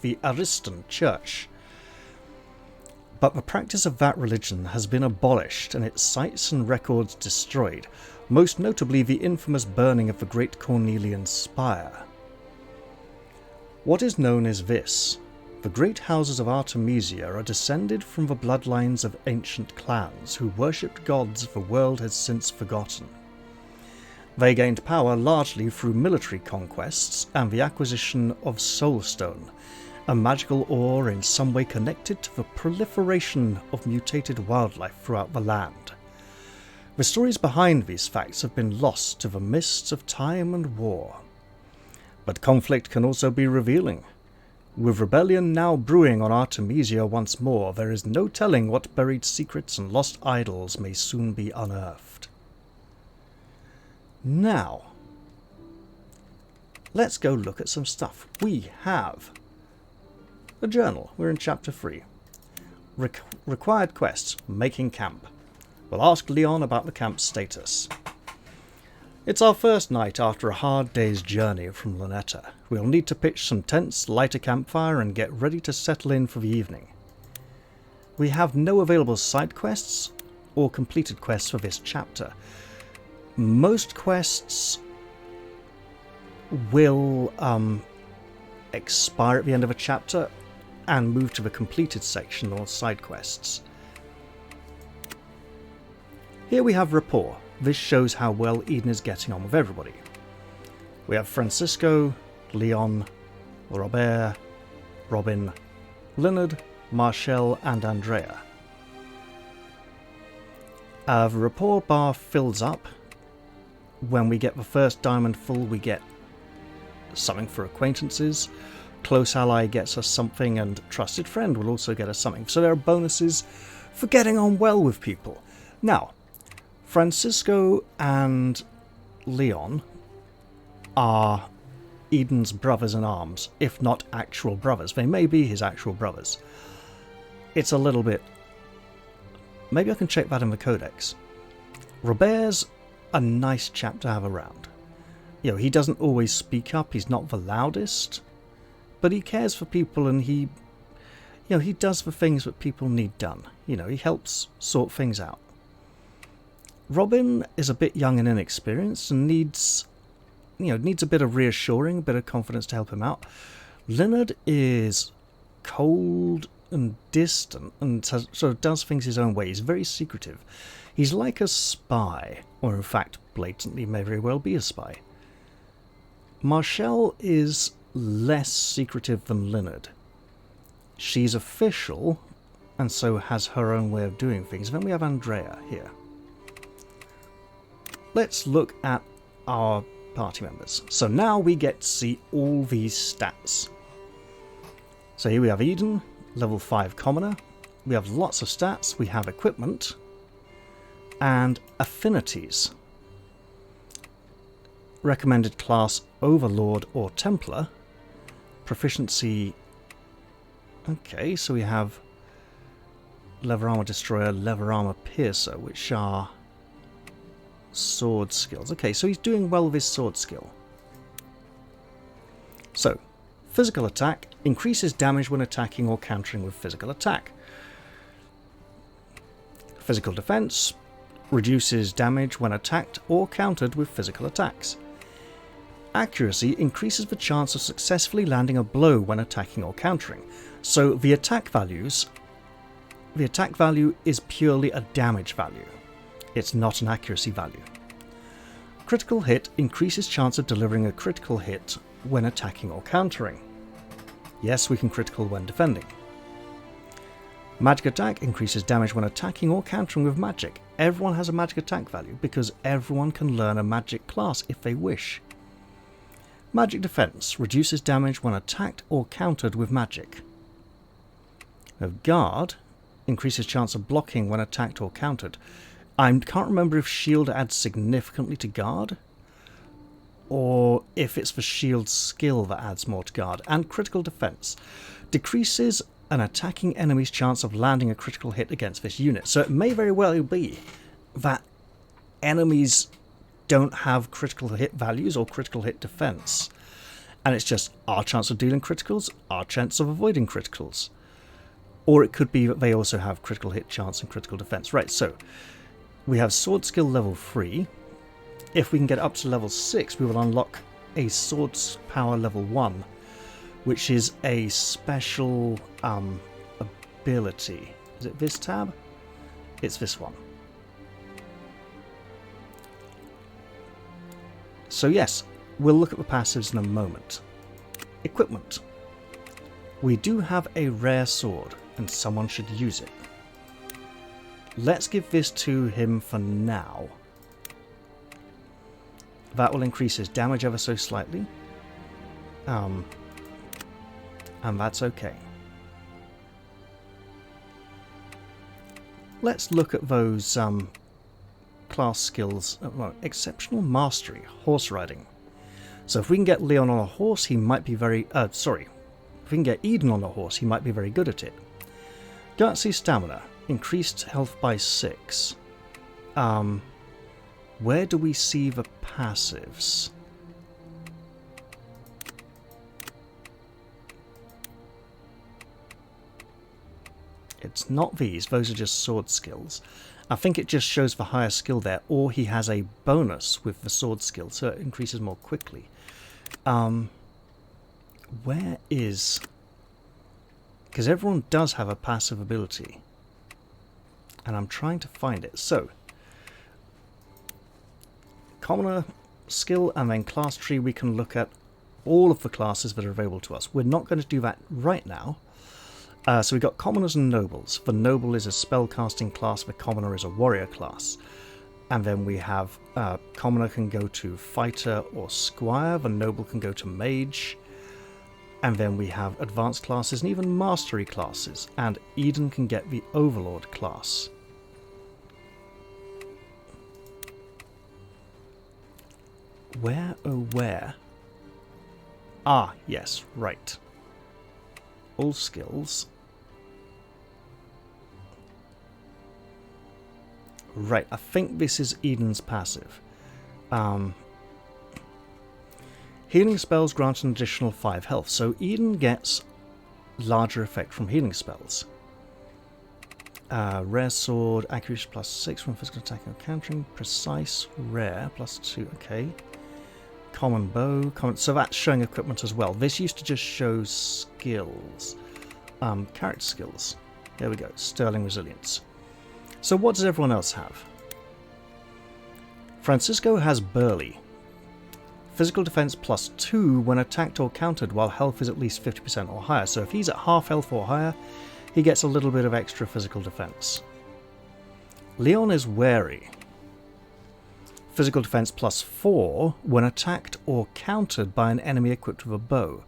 the Aristan Church. But the practice of that religion has been abolished and its sites and records destroyed, most notably the infamous burning of the Great Cornelian Spire. What is known is this. The great houses of Artemesia are descended from the bloodlines of ancient clans who worshipped gods the world has since forgotten. They gained power largely through military conquests and the acquisition of soulstone, a magical ore in some way connected to the proliferation of mutated wildlife throughout the land. The stories behind these facts have been lost to the mists of time and war. But conflict can also be revealing. With rebellion now brewing on Artemesia once more, there is no telling what buried secrets and lost idols may soon be unearthed. Now, let's go look at some stuff. We have a journal. We're in chapter 3. Required quests, making camp. We'll ask Leon about the camp's status. It's our first night after a hard day's journey from Lonetta. We'll need to pitch some tents, light a campfire, and get ready to settle in for the evening. We have no available side quests or completed quests for this chapter. Most quests will expire at the end of a chapter and move to the completed section or side quests. Here we have Rapport. This shows how well Eden is getting on with everybody. We have Francisco, Leon, Robert, Robin, Leonard, Marshall, and Andrea. The Rapport bar fills up. When we get the first diamond full, we get something for acquaintances. Close ally gets us something, and trusted friend will also get us something. So there are bonuses for getting on well with people. Now, Francisco and Leon are Eden's brothers in arms, if not actual brothers. They may be his actual brothers. It's a little bit... Maybe I can check that in the codex. Robert's a nice chap to have around. You know, he doesn't always speak up, he's not the loudest, but he cares for people and he does the things that people need done. You know, he helps sort things out. Robin is a bit young and inexperienced and needs a bit of reassuring, a bit of confidence to help him out. Leonard is cold and distant and sort of does things his own way. He's very secretive. He's like a spy, or in fact, blatantly may very well be a spy. Marshall is less secretive than Leonard. She's official, and so has her own way of doing things. Then we have Andrea here. Let's look at our party members. So now we get to see all these stats. So here we have Eden, level 5 commoner. We have lots of stats. We have equipment and affinities. Recommended class Overlord or Templar. Proficiency. Okay, so we have Lever Armor Destroyer, Lever Armor Piercer, which are sword skills. Okay, so he's doing well with his sword skill. So, physical attack increases damage when attacking or countering with physical attack. Physical defense reduces damage when attacked or countered with physical attacks. Accuracy increases the chance of successfully landing a blow when attacking or countering. So the attack value is purely a damage value. It's not an accuracy value. Critical hit increases chance of delivering a critical hit when attacking or countering. Yes, we can critical when defending. Magic attack increases damage when attacking or countering with magic. Everyone has a magic attack value because everyone can learn a magic class if they wish. Magic defense reduces damage when attacked or countered with magic. Guard increases chance of blocking when attacked or countered. I can't remember if shield adds significantly to guard, or if it's the shield skill that adds more to guard. And critical defense decreases an attacking enemy's chance of landing a critical hit against this unit. So it may very well be that enemies don't have critical hit values or critical hit defense, and it's just our chance of dealing criticals, our chance of avoiding criticals. Or it could be that they also have critical hit chance and critical defense. Right, so we have sword skill level 3. If we can get up to level 6, we will unlock a sword's power level 1, which is a special ability. Is it this tab? It's this one. So yes, we'll look at the passives in a moment. Equipment. We do have a rare sword, and someone should use it. Let's give this to him for now. That will increase his damage ever so slightly. And that's okay. Let's look at those class skills. Well, exceptional mastery, horse riding. So if we can get Leon on a horse, he might be very... if we can get Eden on a horse, he might be very good at it. Gutsy stamina, increased health by 6. Where do we see the passives? It's not these, those are just sword skills. I think it just shows the higher skill there, or he has a bonus with the sword skill, so it increases more quickly. Where is... Because everyone does have a passive ability. And I'm trying to find it. So, commoner, skill, and then class tree, we can look at all of the classes that are available to us. We're not going to do that right now. So we've got commoners and nobles. The noble is a spellcasting class, the commoner is a warrior class. And then we have commoner can go to fighter or squire, the noble can go to mage. And then we have advanced classes and even mastery classes. And Eden can get the overlord class. Where, oh where? Ah, yes, right. All skills. Right, I think this is Eden's passive. Healing spells grant an additional 5 health, so Eden gets larger effect from healing spells. Rare sword, accuracy plus 6 from physical attacking or countering. Precise, rare, plus 2, okay. Common bow, so that's showing equipment as well. This used to just show skills. Character skills. There we go, sterling resilience. So what does everyone else have? Francisco has burly. Physical defense plus 2 when attacked or countered while health is at least 50% or higher. So if he's at half health or higher, he gets a little bit of extra physical defense. Leon is wary. Physical defense plus 4 when attacked or countered by an enemy equipped with a bow.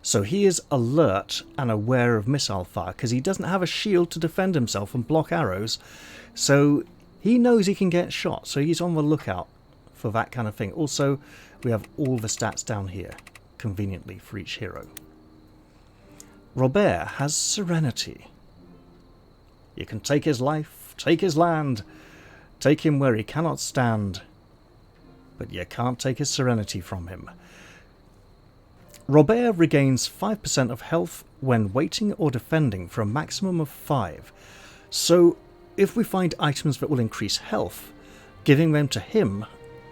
So he is alert and aware of missile fire because he doesn't have a shield to defend himself and block arrows. So he knows he can get shot. So he's on the lookout for that kind of thing. Also, we have all the stats down here, conveniently for each hero. Robert has serenity. You can take his life, take his land, take him where he cannot stand, but you can't take his serenity from him. Robert regains 5% of health when waiting or defending for a maximum of 5. So if we find items that will increase health, giving them to him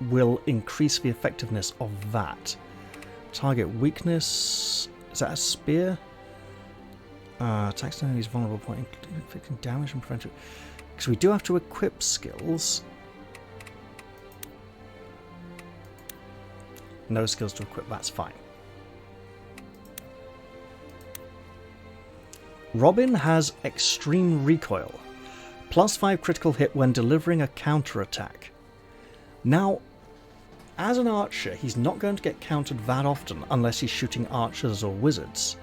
will increase the effectiveness of that. Target weakness, is that a spear? Attacks enemies vulnerable point, inflicting damage and preventing. Because we do have to equip skills. No skills to equip, that's fine. Robin has extreme recoil. Plus 5 critical hit when delivering a counterattack. Now, as an archer, he's not going to get countered that often unless he's shooting archers or wizards.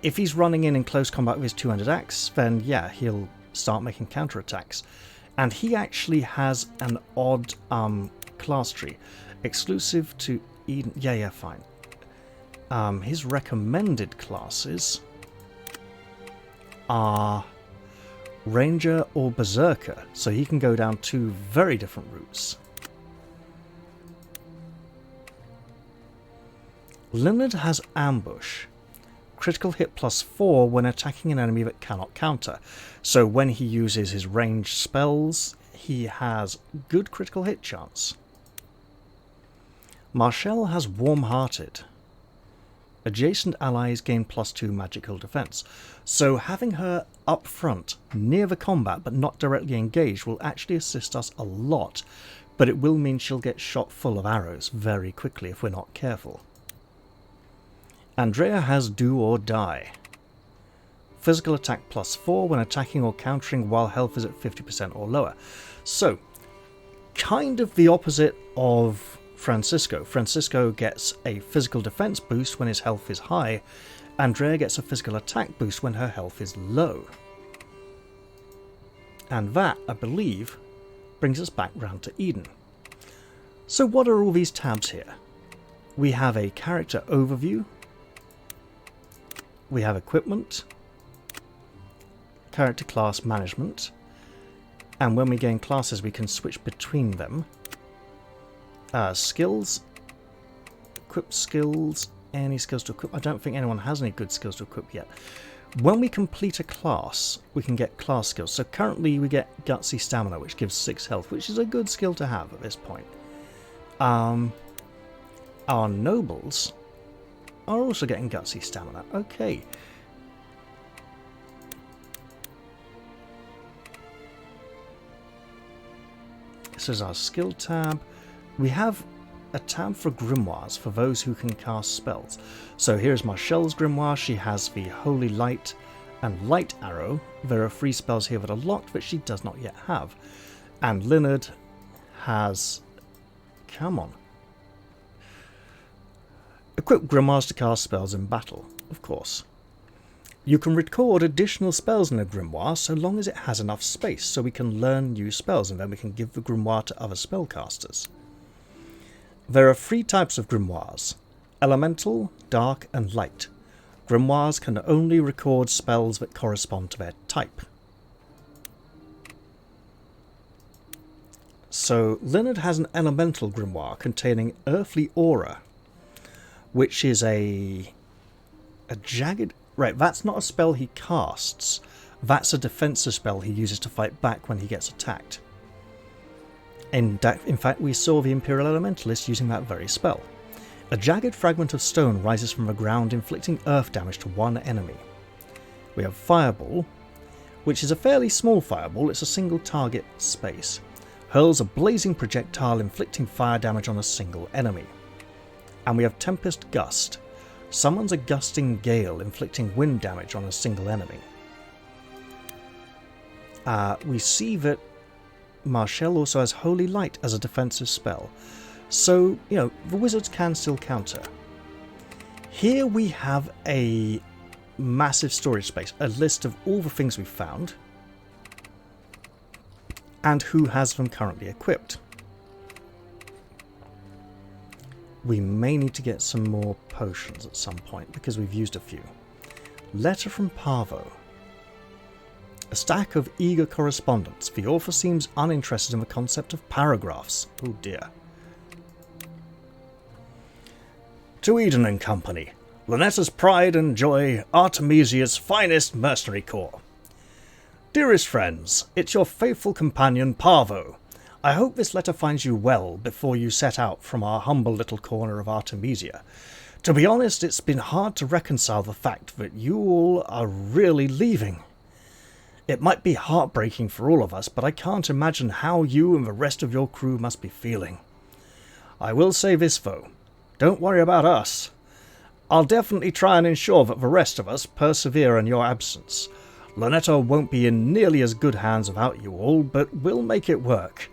If he's running in close combat with his two-handed axe, then yeah, he'll start making counterattacks. And he actually has an odd class tree. Exclusive to Eden. Yeah, fine. His recommended classes are Ranger or Berserker, so he can go down 2 very different routes. Leonard has Ambush. Critical hit plus 4 when attacking an enemy that cannot counter. So when he uses his ranged spells, he has good critical hit chance. Marshall has Warm-Hearted. Adjacent allies gain +2 magical defense. So having her up front, near the combat but not directly engaged, will actually assist us a lot, but it will mean she'll get shot full of arrows very quickly if we're not careful. Andrea has Do or Die. Physical attack +4 when attacking or countering while health is at 50% or lower. So, kind of the opposite of Francisco. Francisco gets a physical defense boost when his health is high. Andrea gets a physical attack boost when her health is low. And that, I believe, brings us back round to Eden. So what are all these tabs here? We have a character overview. We have equipment. Character class management. And when we gain classes, we can switch between them. Skills. Equip skills. Any skills to equip. I don't think anyone has any good skills to equip yet. When we complete a class, we can get class skills. So currently we get Gutsy Stamina, which gives 6 health, which is a good skill to have at this point. Our nobles are also getting Gutsy Stamina. Okay. This is our skill tab. We have a tab for grimoires for those who can cast spells. So here's Marcelle's grimoire. She has the Holy Light and Light Arrow. There are 3 spells here that are locked that she does not yet have. And Leonard has... Come on. Equip grimoires to cast spells in battle, of course. You can record additional spells in a grimoire so long as it has enough space, so we can learn new spells and then we can give the grimoire to other spellcasters. There are 3 types of grimoires: elemental, dark and light. Grimoires can only record spells that correspond to their type. So Leonard has an elemental grimoire containing Earthly Aura, which is a jagged... Right, that's not a spell he casts. That's a defensive spell he uses to fight back when he gets attacked. In fact, we saw the Imperial Elementalist using that very spell. A jagged fragment of stone rises from the ground, inflicting earth damage to one enemy. We have Fireball, which is a fairly small fireball. It's a single target space. Hurls a blazing projectile, inflicting fire damage on a single enemy. And we have Tempest Gust. Summons a gusting gale, inflicting wind damage on a single enemy. We see that Marcel also has Holy Light as a defensive spell. So, you know, the wizards can still counter. Here we have a massive storage space, a list of all the things we've found, and who has them currently equipped. We may need to get some more potions at some point, because we've used a few. Letter from Parvo. A stack of eager correspondence. The author seems uninterested in the concept of paragraphs. Oh dear. To Eden and Company. Lonetta's pride and joy, Artemesia's finest mercenary corps. Dearest friends, it's your faithful companion Parvo. I hope this letter finds you well before you set out from our humble little corner of Artemesia. To be honest, it's been hard to reconcile the fact that you all are really leaving. It might be heartbreaking for all of us, but I can't imagine how you and the rest of your crew must be feeling. I will say this though, don't worry about us. I'll definitely try and ensure that the rest of us persevere in your absence. Lonetta won't be in nearly as good hands without you all, but we'll make it work.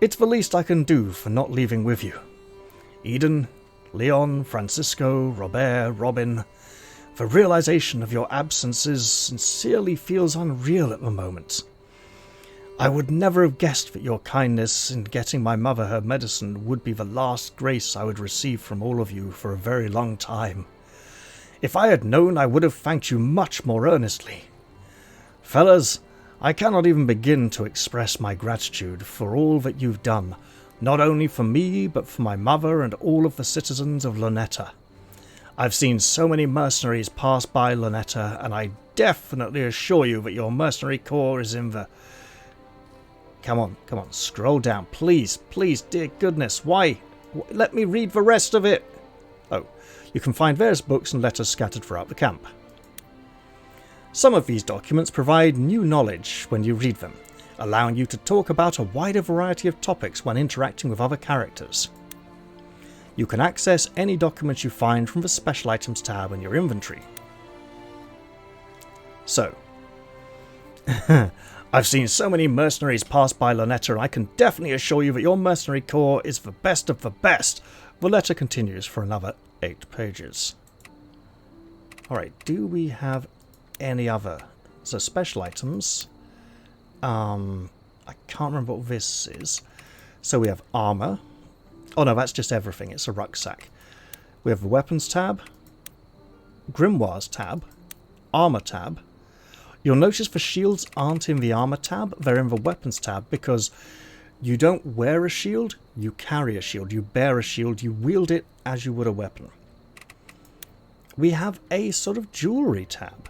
It's the least I can do for not leaving with you. Eden, Leon, Francisco, Robert, Robin, the realization of your absences sincerely feels unreal at the moment. I would never have guessed that your kindness in getting my mother her medicine would be the last grace I would receive from all of you for a very long time. If I had known, I would have thanked you much more earnestly. Fellas, I cannot even begin to express my gratitude for all that you've done, not only for me, but for my mother and all of the citizens of Lonetta. I've seen so many mercenaries pass by Lonetta, and I definitely assure you that your mercenary corps is in the... Come on, scroll down, please, dear goodness, why? Let me read the rest of it. Oh, you can find various books and letters scattered throughout the camp. Some of these documents provide new knowledge when you read them, allowing you to talk about a wider variety of topics when interacting with other characters. You can access any documents you find from the Special Items tab in your inventory. So, I've seen so many mercenaries pass by Lonetta, and I can definitely assure you that your mercenary corps is the best of the best. The letter continues for another 8 pages. Alright, do we have any other? So, special items. I can't remember what this is. So we have armor. Oh no, that's just everything. It's a rucksack. We have the weapons tab, grimoires tab, armor tab. You'll notice the shields aren't in the armor tab, they're in the weapons tab because you don't wear a shield, you carry a shield, you bear a shield, you wield it as you would a weapon. We have a sort of jewelry tab.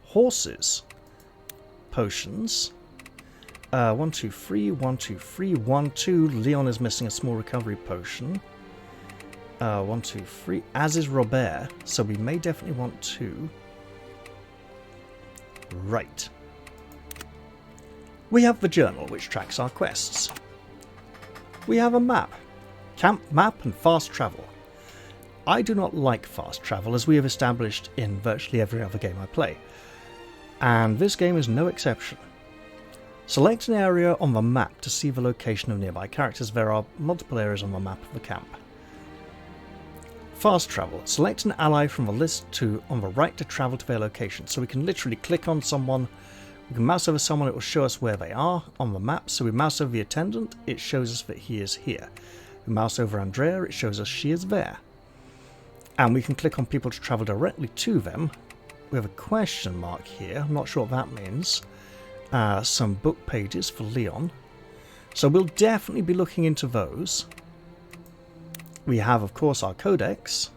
Horses. Potions. 1, 2, 3, 1, 2, 3, 1, 2. Leon is missing a small recovery potion. 1, 2, 3. As is Robert, so we may definitely want 2. Right. We have the journal, which tracks our quests. We have a map. Camp map and fast travel. I do not like fast travel, as we have established in virtually every other game I play. And this game is no exception. Select an area on the map to see the location of nearby characters. There are multiple areas on the map of the camp. Fast travel. Select an ally from the list on the right to travel to their location. So we can literally click on someone, we can mouse over someone, it will show us where they are on the map. So we mouse over the attendant, it shows us that he is here. We mouse over Andrea, it shows us she is there. And we can click on people to travel directly to them. We have a question mark here, I'm not sure what that means. Some book pages for Leon. So we'll definitely be looking into those. We have, of course, our codex.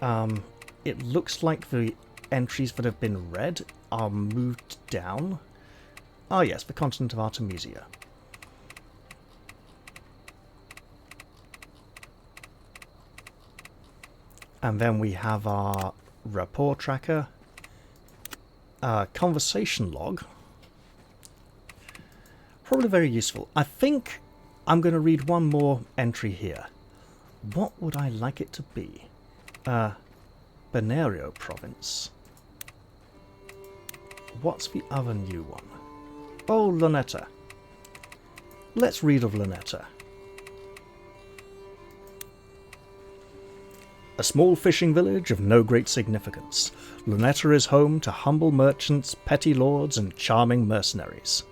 It looks like the entries that have been read are moved down. Ah yes, the continent of Artemesia. And then we have our Rapport tracker. Conversation log. Probably very useful. I think I'm going to read one more entry here. What would I like it to be? Benario province. What's the other new one? Oh, Lonetta. Let's read of Lonetta. A small fishing village of no great significance, Lonetta is home to humble merchants, petty lords, and charming mercenaries.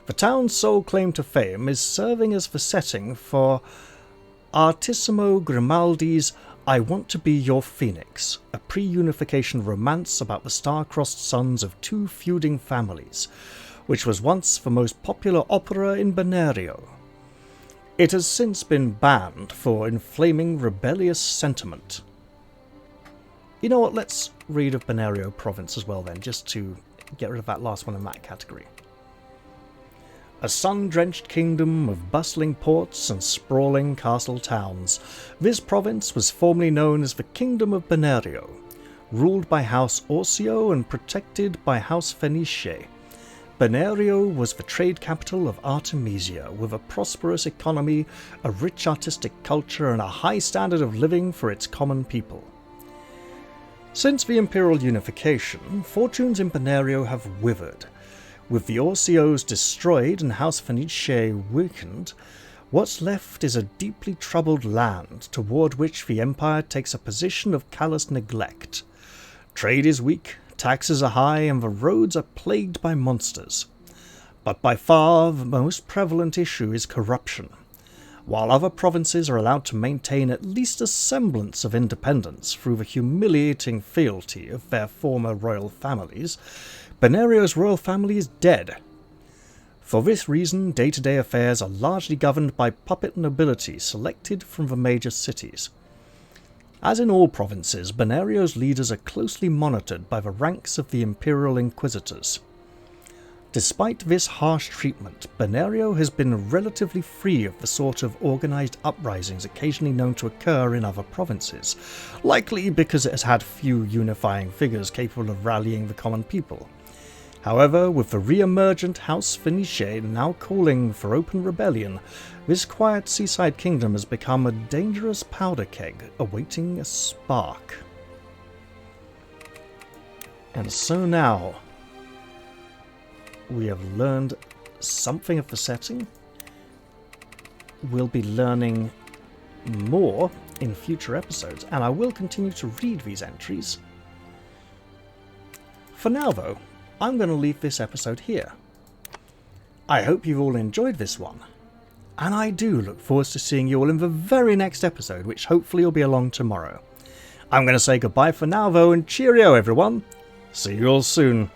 The town's sole claim to fame is serving as the setting for Artissimo Grimaldi's I Want to Be Your Phoenix, a pre-unification romance about the star-crossed sons of 2 feuding families, which was once the most popular opera in Benario. It has since been banned for inflaming rebellious sentiment. You know what, let's read of Benario province as well then, just to get rid of that last one in that category. A sun-drenched kingdom of bustling ports and sprawling castle towns, this province was formerly known as the Kingdom of Benario, ruled by House Orsio and protected by House Fenice. Benario was the trade capital of Artemesia, with a prosperous economy, a rich artistic culture, and a high standard of living for its common people. Since the imperial unification, fortunes in Benario have withered. With the Orsios destroyed and House Fenice weakened, what's left is a deeply troubled land toward which the empire takes a position of callous neglect. Trade is weak, taxes are high, and the roads are plagued by monsters. But by far the most prevalent issue is corruption. While other provinces are allowed to maintain at least a semblance of independence through the humiliating fealty of their former royal families, Benario's royal family is dead. For this reason, day-to-day affairs are largely governed by puppet nobility selected from the major cities. As in all provinces, Benario's leaders are closely monitored by the ranks of the imperial inquisitors. Despite this harsh treatment, Benario has been relatively free of the sort of organised uprisings occasionally known to occur in other provinces, likely because it has had few unifying figures capable of rallying the common people. However, with the re-emergent House Fenice now calling for open rebellion, this quiet seaside kingdom has become a dangerous powder keg awaiting a spark. And so now, we have learned something of the setting. We'll be learning more in future episodes, and I will continue to read these entries. For now, though, I'm going to leave this episode here. I hope you've all enjoyed this one, and I do look forward to seeing you all in the very next episode, which hopefully will be along tomorrow. I'm going to say goodbye for now, though, and cheerio, everyone. See you all soon.